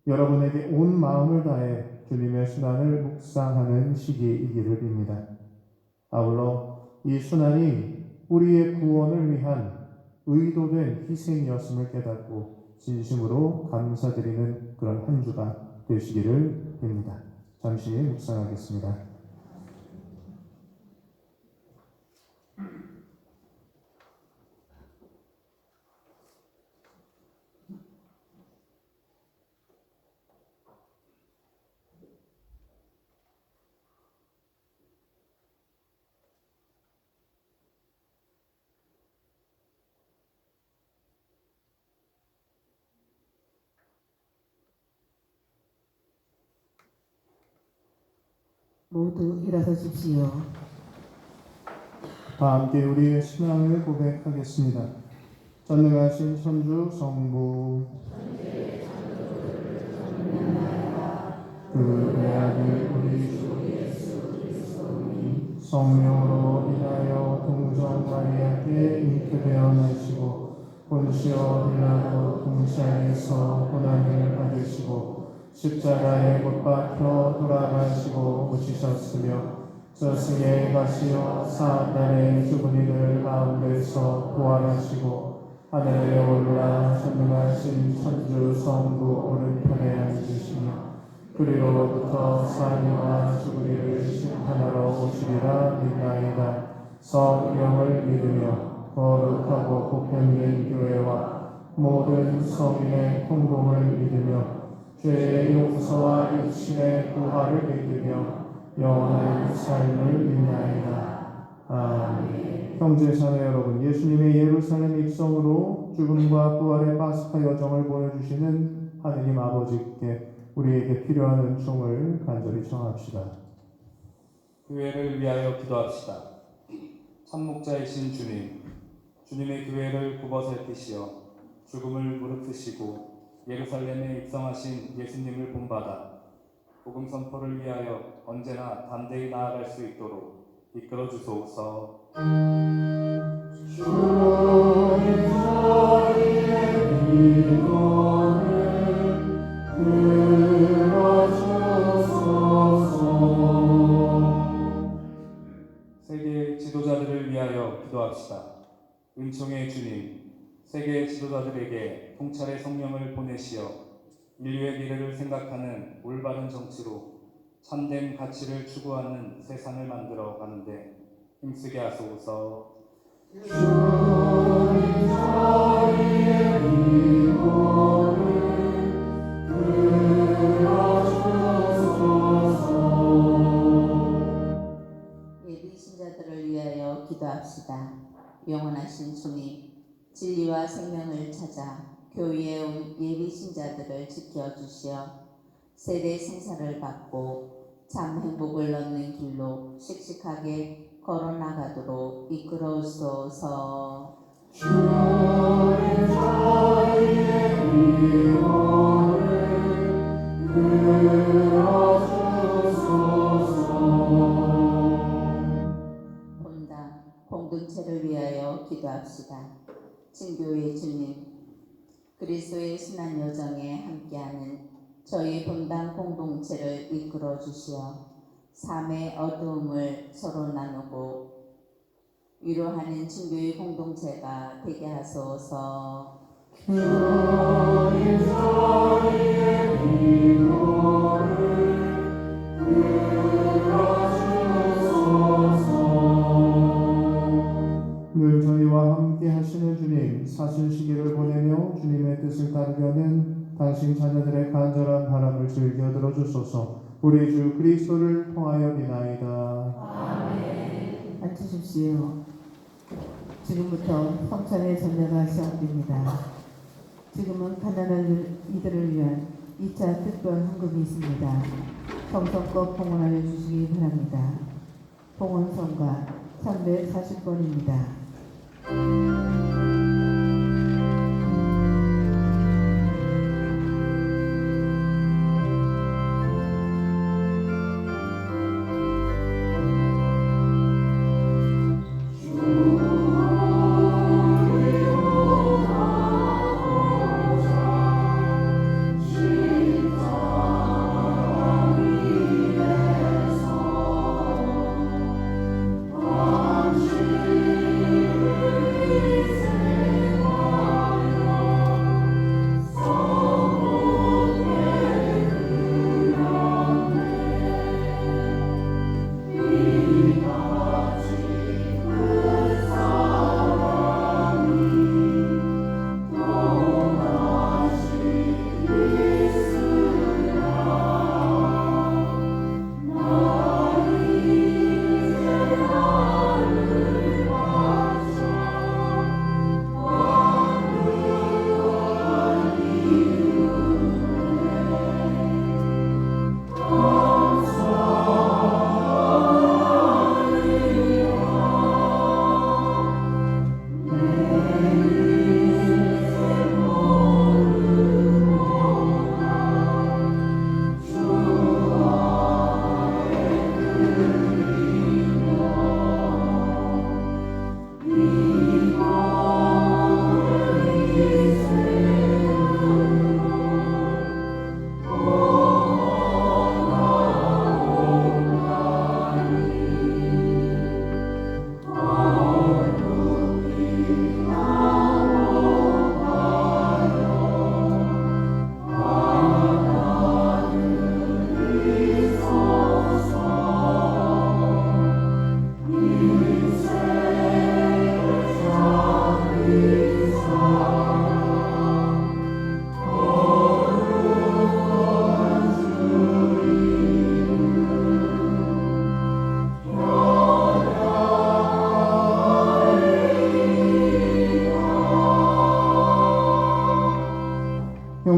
B: 여러분에게 온 마음을 다해 주님의 순환을 묵상하는 시기이기를 빕니다. 아울러 이 순환이 우리의 구원을 위한 의도된 희생이었음을 깨닫고 진심으로 감사드리는 그런 한 주가 되시기를 빕니다. 잠시 묵상하겠습니다.
A: 모두 일어서십시오.
B: 다 함께 우리의 신앙을 고백하겠습니다. 전능하신 천주 성부 그 외아들 우리 주 예수 그리스도니 성령으로 인하여 동정 마리아께 잉태되어 나시고 본시오 빌라도 동시안에서 고난을 받으시고 십자가에 못 박혀 돌아가시고 오시셨으며 저승에 가시어 사흘날에 죽은 이들 가운데서 부활하시고 하늘에 올라 전능하신 천주 성부 오른편에 앉으시며 그리로부터 사니와 죽은 이를 심판하러 오시리라 믿나이다. 성령을 믿으며 거룩하고 보편된 교회와 모든 성인의 통공을 믿으며 죄의 용서와 육신의 부활을 믿으며 영원한 삶을 믿나이다. 아멘. 형제 자매 여러분, 예수님의 예루살렘 입성으로 죽음과 부활의 파스카 여정을 보여주시는 하느님 아버지께 우리에게 필요한 은총을 간절히 청합시다.
C: 교회를 위하여 기도합시다. 참목자이신 주님, 주님의 교회를 굽어살피시어 죽음을 무릎 쓰시고 예루살렘에 입성하신 예수님을 본받아 복음 선포를 위하여 언제나 담대히 나아갈 수 있도록 이끌어 주소서.
E: 주의 자리에 기도를 들어주소서.
C: 세계 지도자들을 위하여 기도합시다. 은총의 주님, 세계 지도자들에게 통찰의 성령을 보내시어 인류의 미래를 생각하는 올바른 정치로 참된 가치를 추구하는 세상을 만들어 가는데 힘쓰게 하소서.
E: 주의 자리에 기도를 들어주소서.
D: 예비 신자들을 위하여 기도합시다. 영원하신 주님, 진리와 생명을 찾아 교회에 온 예비 신자들을 지켜주시어 세대 생사를 받고 참 행복을 얻는 길로 씩씩하게 걸어나가도록 이끌어주소서.
E: 주의 자리에 기도를 들어주소서.
D: 본당 공동체를 위하여 기도합시다. 친교의 주님, 그리스도의 순환 여정에 함께하는 저희 본당 공동체를 이끌어 주시어 삶의 어두움을 서로 나누고 위로하는 친교의 공동체가 되게 하소서.
E: 주의 자리에 기도를 들어주소서.
B: 늘 저희와 함께 하시는 주님, 사신 시기를 보내며 주님의 뜻을 따르려는 당신 자녀들의 간절한 바람을 즐겨 들어주소서. 우리 주 그리스도를 통하여 비나이다.
A: 아멘. 앉으십시오. 지금부터 성찬의 전례가 시작됩니다. 지금은 가난한 이들을 위한 2차 특별 헌금이 있습니다. 정성껏 봉헌하여 주시기 바랍니다. 봉헌성가 340번입니다.
E: 주의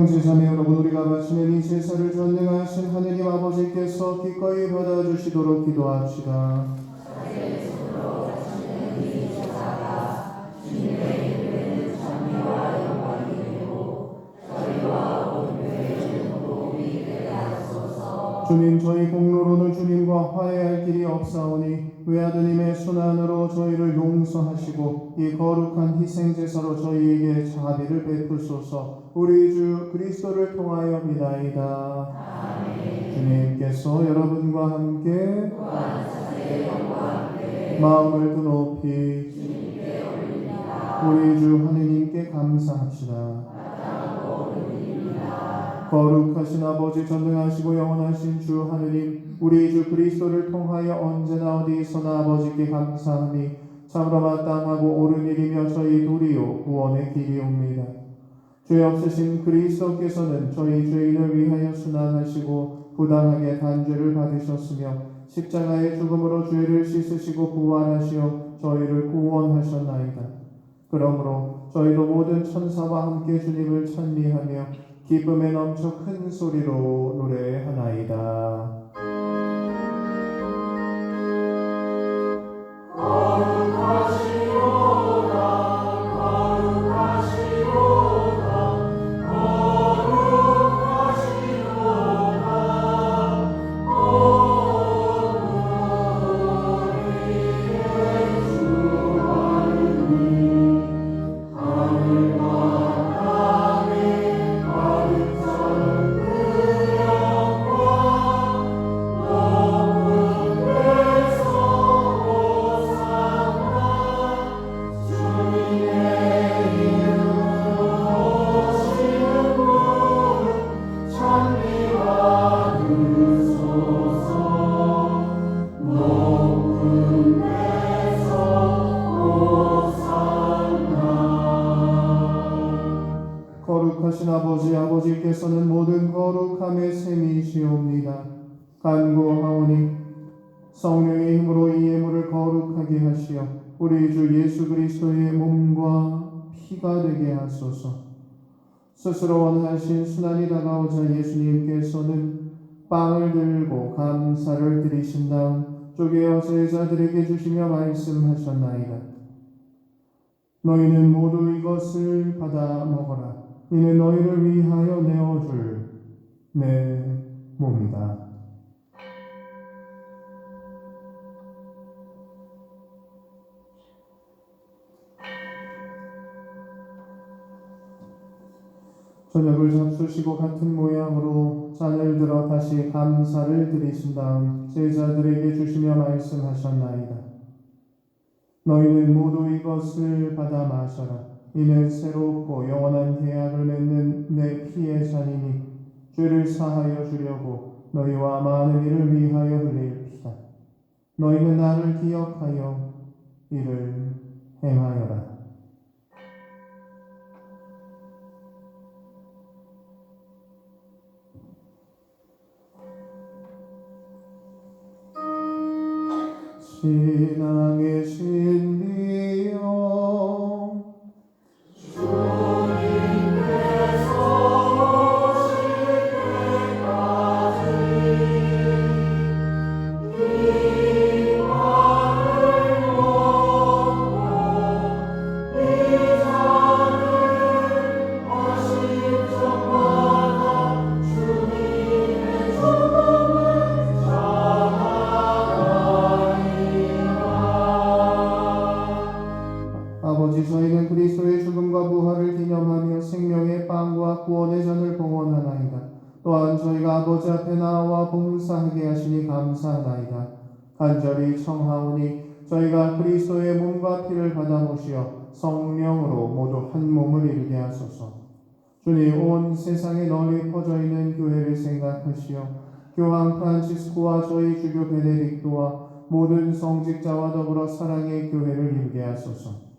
B: 형제자매 여러분, 우리가 바치는 이 제사를 전능하신 하느님 아버지께서 기꺼이 받아주시도록 기도합시다. 주님, 저희 공로로는 주님과 화해할 길이 없사오니 외아드님의 순환으로 저희를 용서하시고 이 거룩한 희생제사로 저희에게 자비를 베푸소서. 우리 주 그리스도를 통하여 비나이다. 주님께서 여러분과 함께 마음을 더 높이 우리 주 하느님께 감사합시다. 거룩하신 아버지, 전능하시고 영원하신 주 하느님, 우리 주 그리스도를 통하여 언제나 어디서나 아버지께 감사함이 참으로 마땅하고 옳은 일이며 저희 도리요 구원의 길이옵니다. 죄 없으신 그리스도께서는 저희 죄인을 위하여 순환하시고 부당하게 단죄를 받으셨으며 십자가의 죽음으로 죄를 씻으시고 부활하시어 저희를 구원하셨나이다. 그러므로 저희도 모든 천사와 함께 주님을 찬미하며 기쁨에 넘쳐 큰 소리로 노래하나이다. 거룩하신 아버지, 아버지께서는 모든 거룩함의 셈이시옵니다. 간구하오니 성령의 힘으로 이 예물을 거룩하게 하시어 우리 주 예수 그리스도의 몸과 피가 되게 하소서. 스스로 원하신 순환이 다가오자 예수님께서는 빵을 들고 감사를 드리신 다음 쪼개어 제자들에게 주시며 말씀하셨나이다. 너희는 모두 이것을 받아 먹어라. 이는 너희를 위하여 내어줄 내 몸이다. 저녁을 잡수시고 같은 모양으로 잔을 들어 다시 감사를 드리신 다음 제자들에게 주시며 말씀하셨나이다. 너희는 모두 이것을 받아 마셔라. 이는 새롭고 영원한 계약을 맺는 내 피의 잔이니 죄를 사하여 주려고 너희와 많은 이를 위하여 흘릴 피다. 너희는 나를 기억하여 이를 행하여라. 신앙의 신비여 아버지, 저희는 그리스도의 죽음과 부활을 기념하며 생명의 빵과 구원의 잔을 봉헌하나이다. 또한 저희가 아버지 앞에 나와 봉사하게 하시니 감사하나이다. 간절히 청하오니 저희가 그리스도의 몸과 피를 받아 모시어 성령으로 모두 한 몸을 이루게 하소서. 주님, 온 세상에 널리 퍼져 있는 교회를 생각하시어 교황 프란치스코와 저희 주교 베네딕토와 모든 성직자와 더불어 사랑의 교회를 이루게 하소서.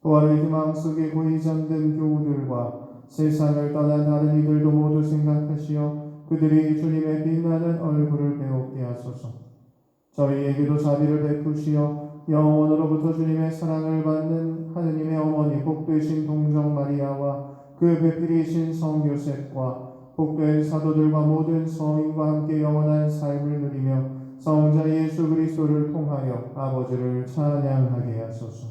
B: 부활의 희망 속에 고이 잠든 교우들과 세상을 떠난 다른 이들도 모두 생각하시어 그들이 주님의 빛나는 얼굴을 배우게 하소서. 저희에게도 자비를 베푸시어 영원으로부터 주님의 사랑을 받는 하느님의 어머니 복되신 동정 마리아와 그 배필이신 성 요셉과 복된 사도들과 모든 성인과 함께 영원한 삶을 누리며 성자 예수 그리스도를 통하여 아버지를 찬양하게 하소서.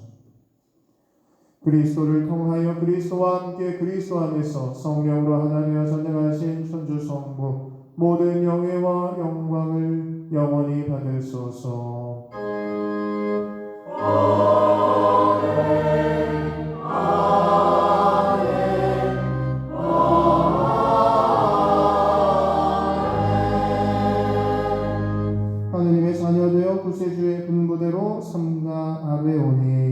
B: 그리스도를 통하여 그리스도와 함께 그리스도 안에서 성령으로 하나 되어 전능하신 천주 성부 모든 영예와 영광을 영원히 받으소서. 하느님의 자녀되어 구세주의 분부대로 삼가 아뢰오니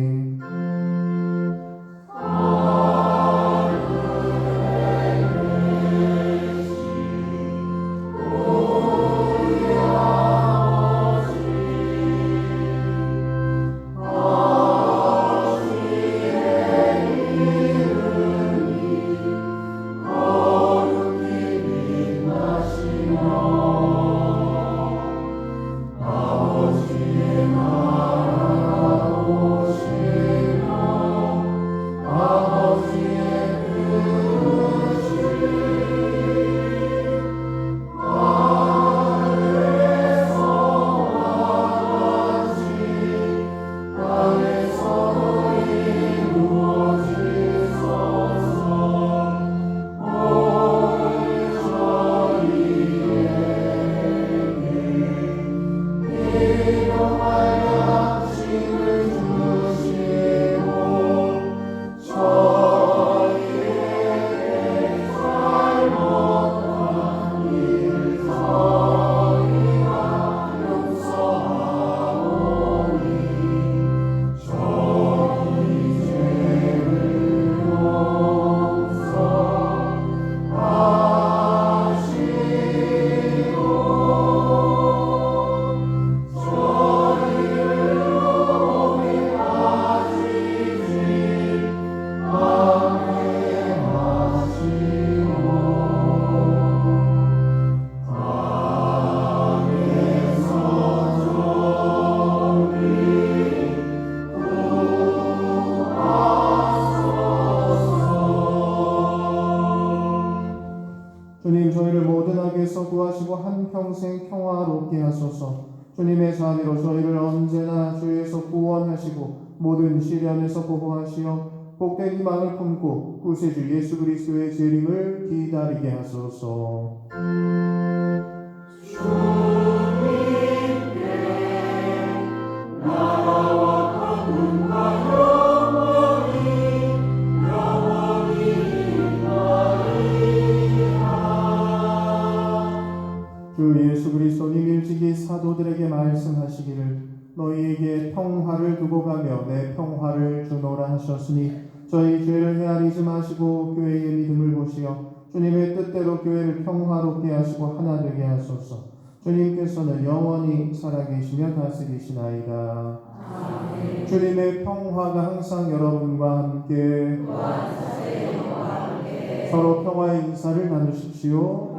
B: 주님 저희를 모든 악에서 구하시고 한평생 평화롭게 하소서. 주님의 자비로 저희를 언제나 주에서 구원하시고 모든 시련에서 보호하시어 복된 희망을 품고 구세주 예수 그리스도의 재림을 기다리게 하소서. 주 예수 그리스도님 일찍이 사도들에게 말씀하시기를 너희에게 평화를 두고 가며 내 평화를 주노라 하셨으니 저희 죄를 헤아리지 마시고 교회의 믿음을 보시어 주님의 뜻대로 교회를 평화롭게 하시고 하나 되게 하소서. 주님께서는 영원히 살아계시며 다스리시나이다. 아멘. 주님의 평화가 항상 여러분과 함께 서로 평화의 인사를 나누십시오.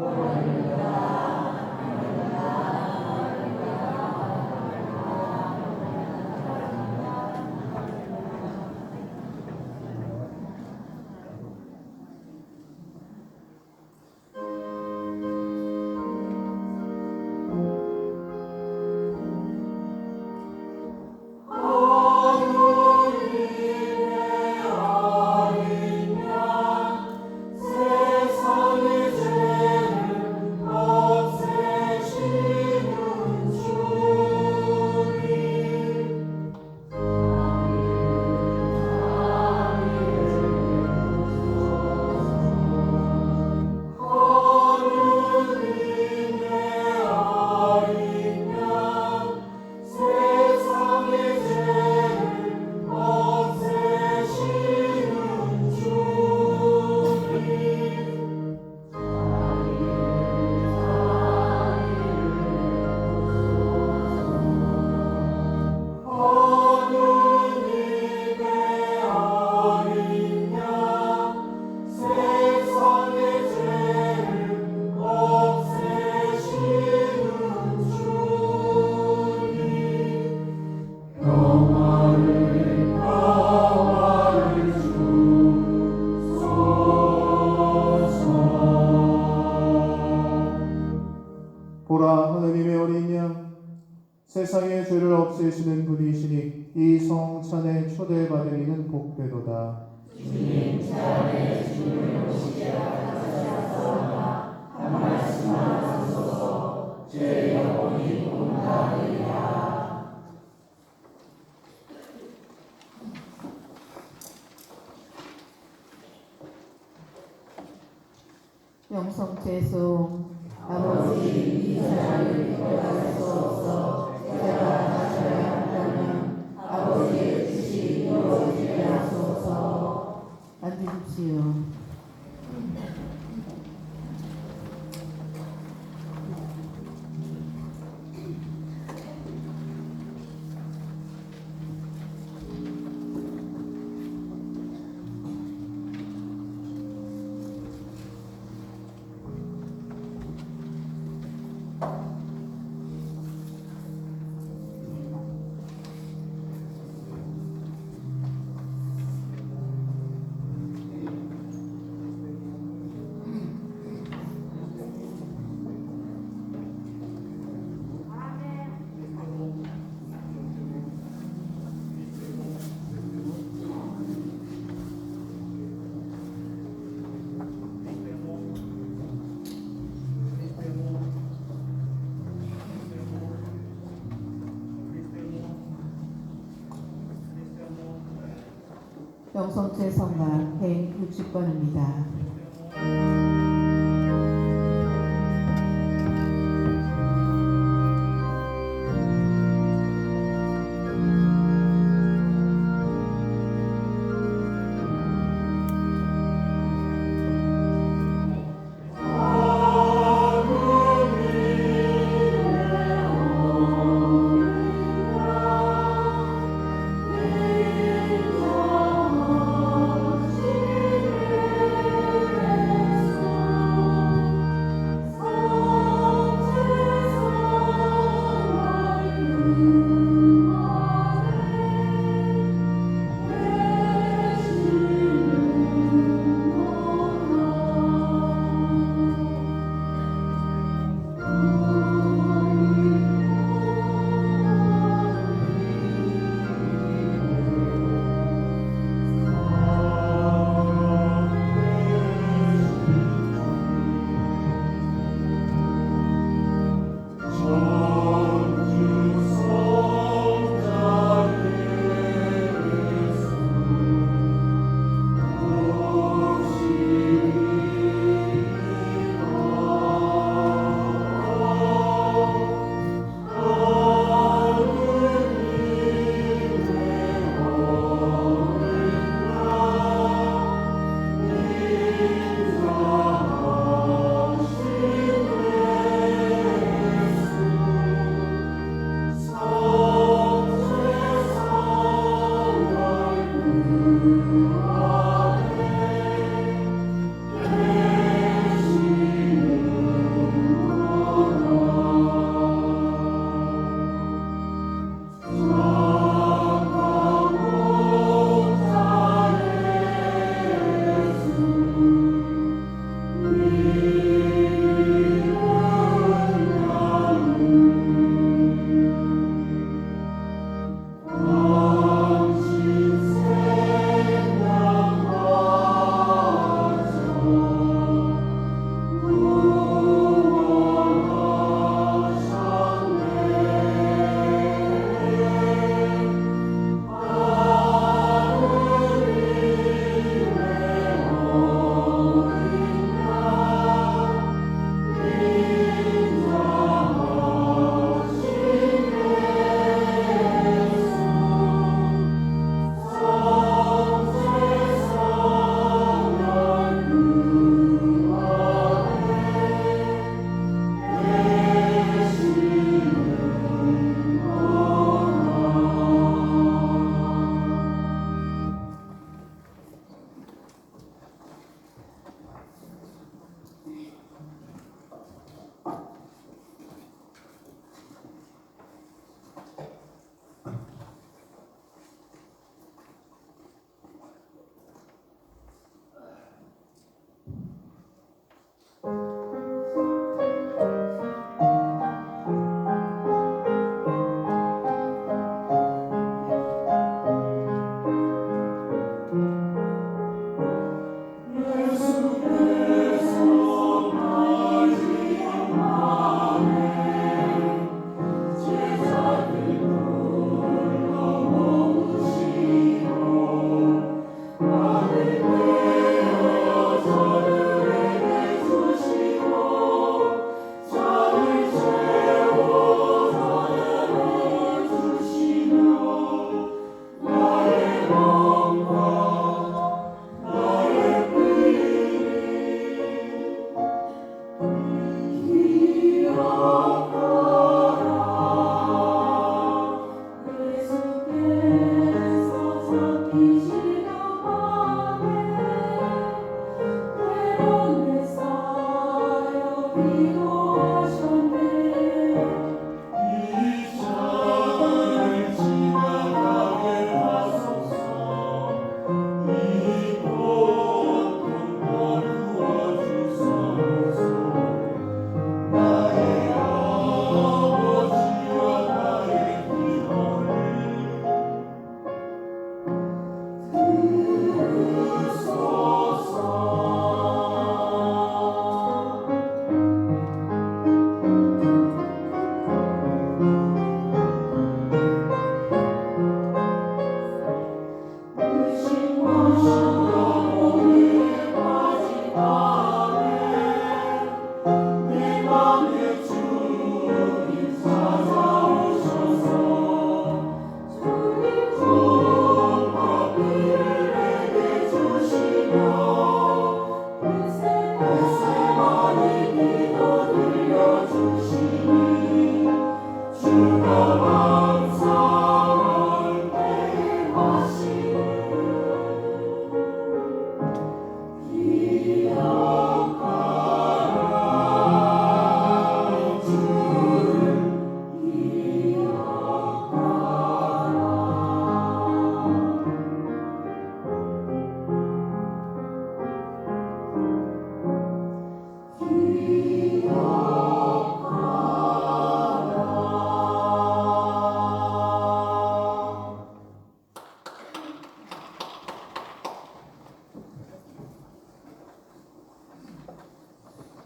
E: 세상의 죄를
B: 없애시는 분이시니 이 성찬에 초대받은 이는 복되도다.
A: 영성 죄송 아버지 이 자를 이끌어가소서. 제가 마셔야 한다면 아버지의 뜻이 이루어지게 하소서. 앉으십시오. 영성죄 성가 160번입니다.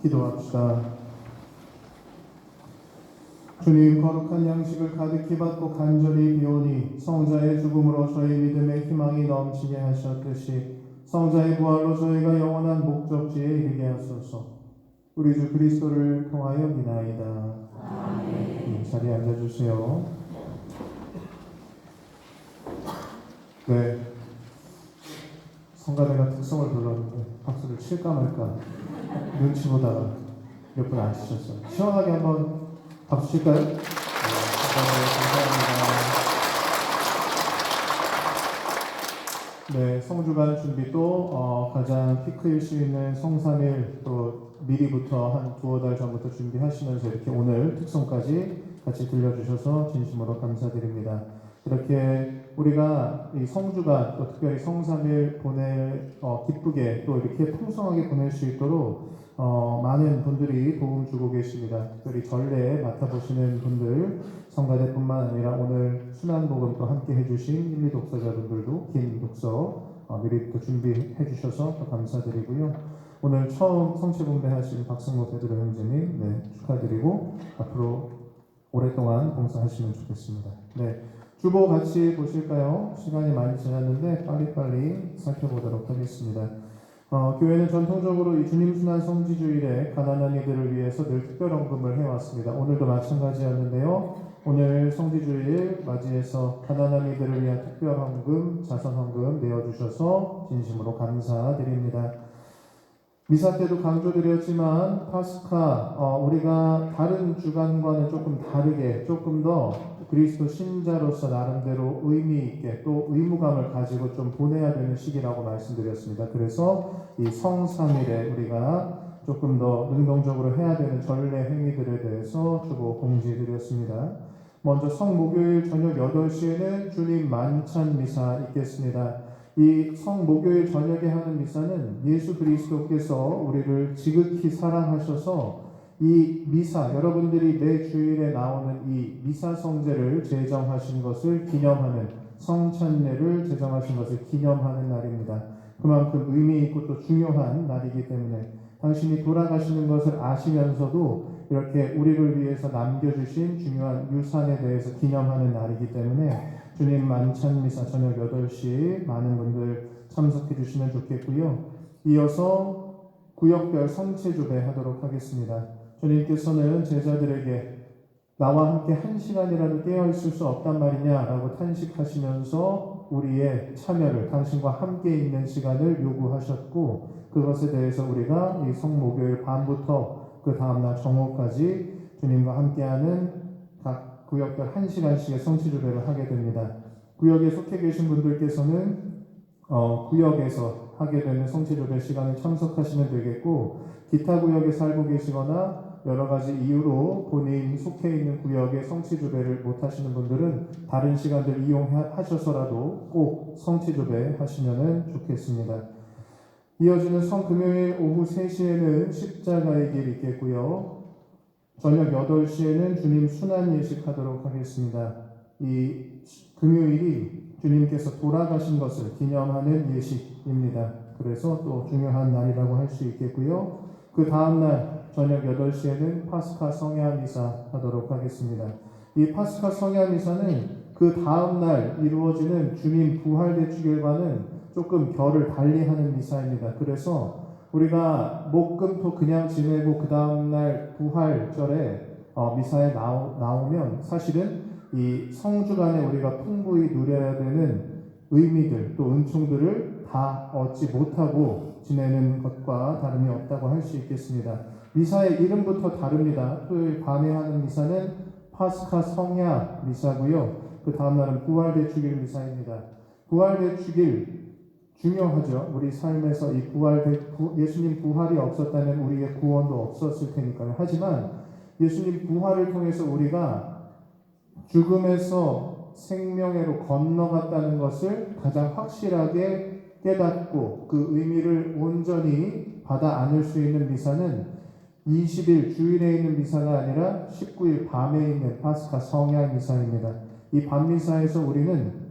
B: 기도합시다. 주님, 거룩한 양식을 가득히 받고 간절히 비오니 성자의 죽음으로 저희 믿음의 희망이 넘치게 하셨듯이 성자의 부활로 저희가 영원한 목적지에 이르게 하소서. 우리 주 그리스도를 통하여 기나이다. 자리에 앉아주세요. 네, 성가대가 특성을 불렀는데 박수를 칠까 말까 눈치 보다가 몇 분 안 치셨어요. 시원하게 한번 박수 칠까요? 네, 감사합니다. 네, 성주간 준비 또 가장 피크일 수 있는 성삼일 또 미리부터 한 두어 달 전부터 준비하시면서 이렇게 오늘 특송까지 같이 들려주셔서 진심으로 감사드립니다. 이렇게 우리가 이 성주간 또 특별히 성삼일 기쁘게 또 이렇게 풍성하게 보낼 수 있도록 많은 분들이 도움 주고 계십니다. 특별히 전례에 맡아보시는 분들, 성가대뿐만 아니라 오늘 순환복음 또 함께 해주신 1, 2 독서자분들도 긴 독서 미리부터 준비해 주셔서 또 감사드리고요. 오늘 처음 성체분배하신 박승모 베드로 형제님, 네, 축하드리고 앞으로 오랫동안 봉사하시면 좋겠습니다. 네, 주보 같이 보실까요? 시간이 많이 지났는데 빨리빨리 살펴보도록 하겠습니다. 교회는 전통적으로 이 주님 순환 성지주일에 가난한 이들을 위해서 늘 특별 헌금을 해왔습니다. 오늘도 마찬가지였는데요. 오늘 성지주일 맞이해서 가난한 이들을 위한 특별 헌금, 자선 헌금 내어주셔서 진심으로 감사드립니다. 미사 때도 강조드렸지만 파스카 우리가 다른 주간과는 조금 다르게 조금 더 그리스도 신자로서 나름대로 의미 있게 또 의무감을 가지고 좀 보내야 되는 시기라고 말씀드렸습니다. 그래서 이 성삼일에 우리가 조금 더 능동적으로 해야 되는 전례 행위들에 대해서 주보 공지드렸습니다. 먼저 성목요일 저녁 8시에는 주님 만찬 미사 있겠습니다. 이 성목요일 저녁에 하는 미사는 예수 그리스도께서 우리를 지극히 사랑하셔서 이 미사, 여러분들이 매 주일에 나오는 이 미사 성제를 제정하신 것을 기념하는, 성찬례를 제정하신 것을 기념하는 날입니다. 그만큼 의미 있고 또 중요한 날이기 때문에 당신이 돌아가시는 것을 아시면서도 이렇게 우리를 위해서 남겨주신 중요한 유산에 대해서 기념하는 날이기 때문에 주님 만찬 미사 저녁 8시 많은 분들 참석해 주시면 좋겠고요. 이어서 구역별 성체조배 하도록 하겠습니다. 주님께서는 제자들에게 나와 함께 1시간이라도 깨어있을 수 없단 말이냐라고 탄식하시면서 우리의 참여를, 당신과 함께 있는 시간을 요구하셨고, 그것에 대해서 우리가 이 성목요일 밤부터 그 다음날 정오까지 주님과 함께하는 각 구역별 1시간씩의 성취조배를 하게 됩니다. 구역에 속해 계신 분들께서는 구역에서 하게 되는 성취조배 시간에 참석하시면 되겠고, 기타 구역에 살고 계시거나 여러 가지 이유로 본인 속해 있는 구역에 성취조배를 못 하시는 분들은 다른 시간들 이용하셔서라도 꼭 성취조배 하시면 좋겠습니다. 이어지는 성금요일 오후 3시에는 십자가의 길 있겠고요. 저녁 8시에는 주님 순환 예식 하도록 하겠습니다. 이 금요일이 주님께서 돌아가신 것을 기념하는 예식입니다. 그래서 또 중요한 날이라고 할 수 있겠고요. 그 다음날 저녁 8시에는 파스카 성야 미사 하도록 하겠습니다. 이 파스카 성야 미사는 그 다음날 이루어지는 주님 부활대축일과는 조금 결을 달리하는 미사입니다. 그래서 우리가 목금토 그냥 지내고 그 다음날 부활절에 미사에 나오면 사실은 이 성주간에 우리가 풍부히 누려야 되는 의미들 또 은총들을 다 얻지 못하고 지내는 것과 다름이 없다고 할 수 있겠습니다. 미사의 이름부터 다릅니다. 토요일 밤에 하는 미사는 파스카 성야 미사고요. 그 다음날은 부활대축일 미사입니다. 부활대축일 중요하죠. 우리 삶에서 이 예수님 부활이 없었다면 우리의 구원도 없었을 테니까요. 하지만 예수님 부활을 통해서 우리가 죽음에서 생명으로 건너갔다는 것을 가장 확실하게 깨닫고 그 의미를 온전히 받아 안을 수 있는 미사는 20일 주일에 있는 미사가 아니라 19일 밤에 있는 파스카 성야 미사입니다. 이 밤 미사에서 우리는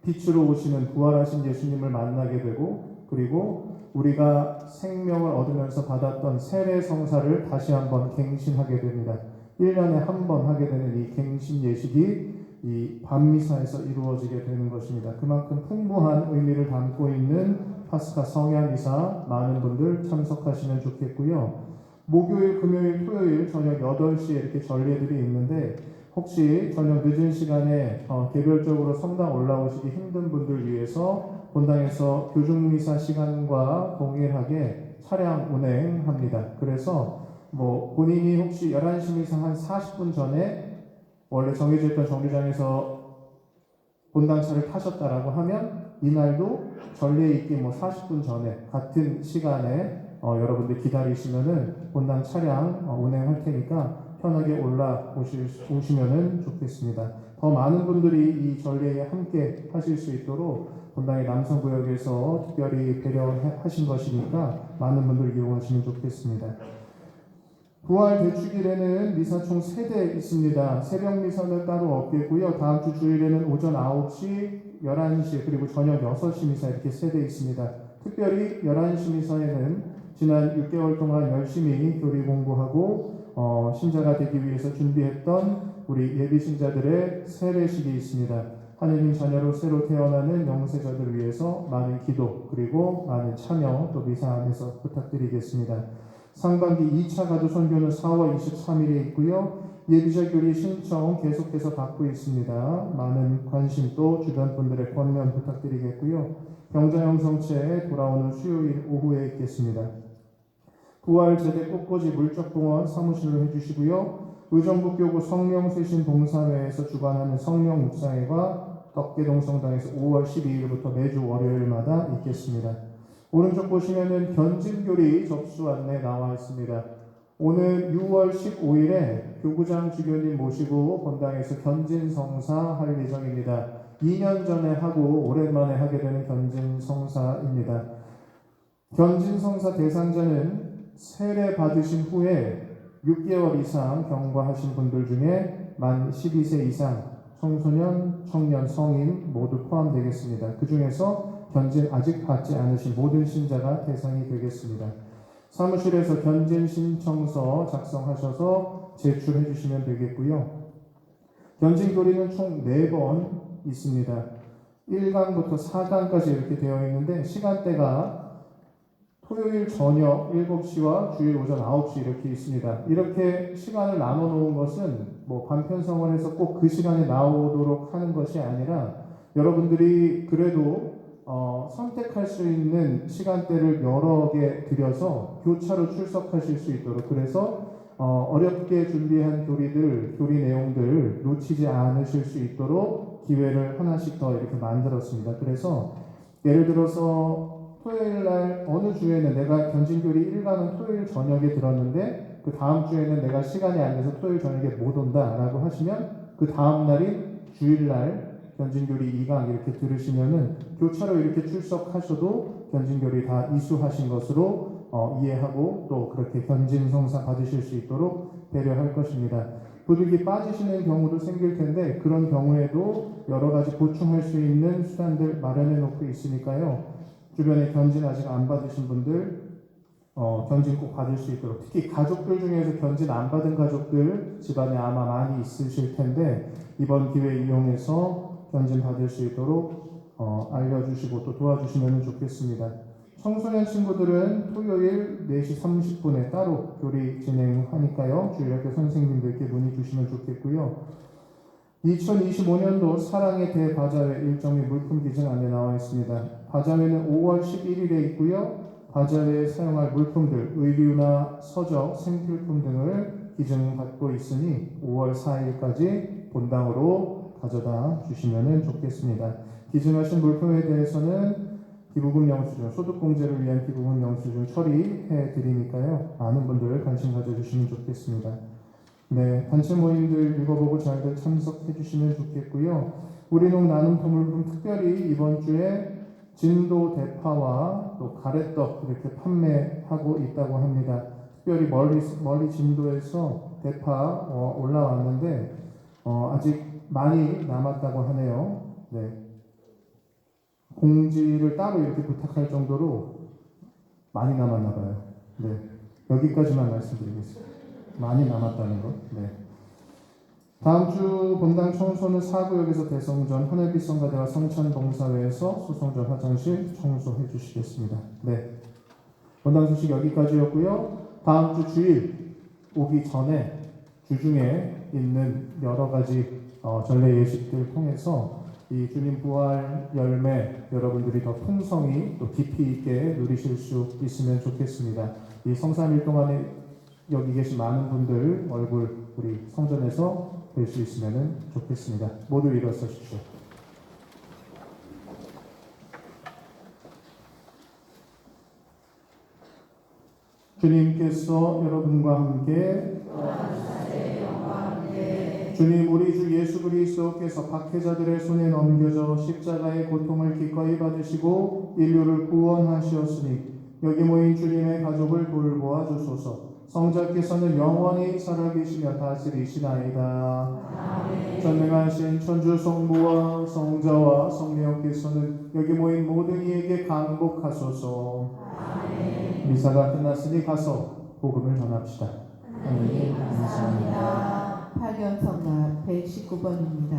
B: 빛으로 오시는 부활하신 예수님을 만나게 되고 그리고 우리가 생명을 얻으면서 받았던 세례 성사를 다시 한번 갱신하게 됩니다. 1년에 한 번 하게 되는 이 갱신 예식이 이 밤미사에서 이루어지게 되는 것입니다. 그만큼 풍부한 의미를 담고 있는 파스카 성야미사 많은 분들 참석하시면 좋겠고요. 목요일, 금요일, 토요일 저녁 8시에 이렇게 전례들이 있는데 혹시 저녁 늦은 시간에 개별적으로 성당 올라오시기 힘든 분들 위해서 본당에서 교중미사 시간과 동일하게 차량 운행합니다. 그래서 본인이 혹시 11시 미사 한 40분 전에 원래 정해져 있던 정류장에서 본당차를 타셨다라고 하면 이날도 전례 있기 40분 전에 같은 시간에 여러분들 기다리시면은 본당 차량 운행할 테니까 편하게 올라오시면은 좋겠습니다. 더 많은 분들이 이 전례에 함께 하실 수 있도록 본당의 남성구역에서 특별히 배려하신 것이니까 많은 분들 이용하시면 좋겠습니다. 부활 대축일에는 미사 총 3대 있습니다. 새벽 미사는 따로 없겠고요. 다음 주 주일에는 오전 9시, 11시 그리고 저녁 6시 미사 이렇게 3대 있습니다. 특별히 11시 미사에는 지난 6개월 동안 열심히 교리 공부하고 신자가 되기 위해서 준비했던 우리 예비 신자들의 세례식이 있습니다. 하느님 자녀로 새로 태어나는 영세자들을 위해서 많은 기도 그리고 많은 참여 또 미사 안에서 부탁드리겠습니다. 상반기 2차 가도 선교는 4월 23일에 있고요. 예비자 교리 신청 계속해서 받고 있습니다. 많은 관심 또 주변 분들의 권면 부탁드리겠고요. 병자형성체 돌아오는 수요일 오후에 있겠습니다. 부활 제대 꽃꽂이 물적동원 사무실로 해주시고요. 의정부교구 성령쇄신 봉사회에서 주관하는 성령 묵상회가 덕계동 성당에서 5월 12일부터 매주 월요일마다 있겠습니다. 오른쪽 보시면은 견진교리 접수 안내 나와 있습니다. 오늘 6월 15일에 교구장 주교님 모시고 본당에서 견진성사 할 예정입니다. 2년 전에 하고 오랜만에 하게 되는 견진성사입니다. 견진성사 대상자는 세례 받으신 후에 6개월 이상 경과하신 분들 중에 만 12세 이상 청소년, 청년, 성인 모두 포함되겠습니다. 그 중에서 견진 아직 받지 않으신 모든 신자가 대상이 되겠습니다. 사무실에서 견진 신청서 작성하셔서 제출해 주시면 되겠고요. 견진 교리는 총 4번 있습니다. 1강부터 4강까지 이렇게 되어 있는데 시간대가 토요일 저녁 7시와 주일 오전 9시 이렇게 있습니다. 이렇게 시간을 나눠 놓은 것은 반편성원에서 꼭 그 시간에 나오도록 하는 것이 아니라 여러분들이 그래도 선택할 수 있는 시간대를 여러 개 들여서 교차로 출석하실 수 있도록 그래서 어렵게 준비한 교리 내용들 놓치지 않으실 수 있도록 기회를 하나씩 더 이렇게 만들었습니다. 그래서 예를 들어서 토요일 날 어느 주에는 내가 견진교리 1강은 토요일 저녁에 들었는데 그 다음 주에는 내가 시간이 안 돼서 토요일 저녁에 못 온다라고 하시면 그 다음 날인 주일날 견진교리 2강 이렇게 들으시면은 교차로 이렇게 출석하셔도 견진교리 다 이수하신 것으로 이해하고 또 그렇게 견진성사 받으실 수 있도록 배려할 것입니다. 부득이 빠지시는 경우도 생길 텐데 그런 경우에도 여러 가지 보충할 수 있는 수단들 마련해 놓고 있으니까요. 주변에 견진 아직 안 받으신 분들 견진 꼭 받을 수 있도록 특히 가족들 중에서 견진 안 받은 가족들 집안에 아마 많이 있으실 텐데 이번 기회 이용해서 견진 받을 수 있도록 알려주시고 또 도와주시면 좋겠습니다. 청소년 친구들은 토요일 4시 30분에 따로 교리 진행하니까요. 주일학교 선생님들께 문의 주시면 좋겠고요. 2025년도 사랑의 대바자회 일정 및 물품 기증 안내 나와 있습니다. 바자회는 5월 11일에 있고요. 바자회에 사용할 물품들, 의류나 서적, 생필품 등을 기증받고 있으니 5월 4일까지 본당으로 가져다 주시면 좋겠습니다. 기증하신 물품에 대해서는 기부금 영수증, 소득공제를 위한 기부금 영수증 처리해 드리니까요. 많은 분들 관심 가져주시면 좋겠습니다. 네, 단체 모임들 읽어보고 잘들 참석해 주시면 좋겠고요. 우리농 나눔 도물품 특별히 이번 주에 진도 대파와 또 가래떡 이렇게 판매하고 있다고 합니다. 특별히 멀리 진도에서 대파 올라왔는데 아직 많이 남았다고 하네요. 네. 공지를 따로 이렇게 부탁할 정도로 많이 남았나 봐요. 네, 여기까지만 말씀드리겠습니다. 많이 남았다는 거. 네. 다음 주 본당 청소는 사구역에서 대성전, 하늘빛 성가대와 성찬봉사회에서 소성전 화장실 청소해 주시겠습니다. 네. 본당 소식 여기까지였고요. 다음 주 주일 오기 전에 주중에 있는 여러 가지 전례 예식들 통해서 이 주님 부활 열매 여러분들이 더 풍성히 또 깊이 있게 누리실 수 있으면 좋겠습니다. 이 성삼일 동안에 여기 계신 많은 분들 얼굴 우리 성전에서 뵐 수 있으면 좋겠습니다. 모두 일어서십시오. 주님께서 여러분과 함께 주님 우리 주 예수 그리스도께서 박해자들의 손에 넘겨져 십자가의 고통을 기꺼이 받으시고 인류를 구원하시었으니 여기 모인 주님의 가족을 돌보아 주소서. 성자께서는 영원히 살아계시며 다스리시나이다. 전능하신 천주 성부와 성자와 성령께서는 여기 모인 모든 이에게 강복하소서. 미사가 끝났으니 가서 복음을 전합시다. 하나님 감사합니다.
A: 파견성가 119번입니다.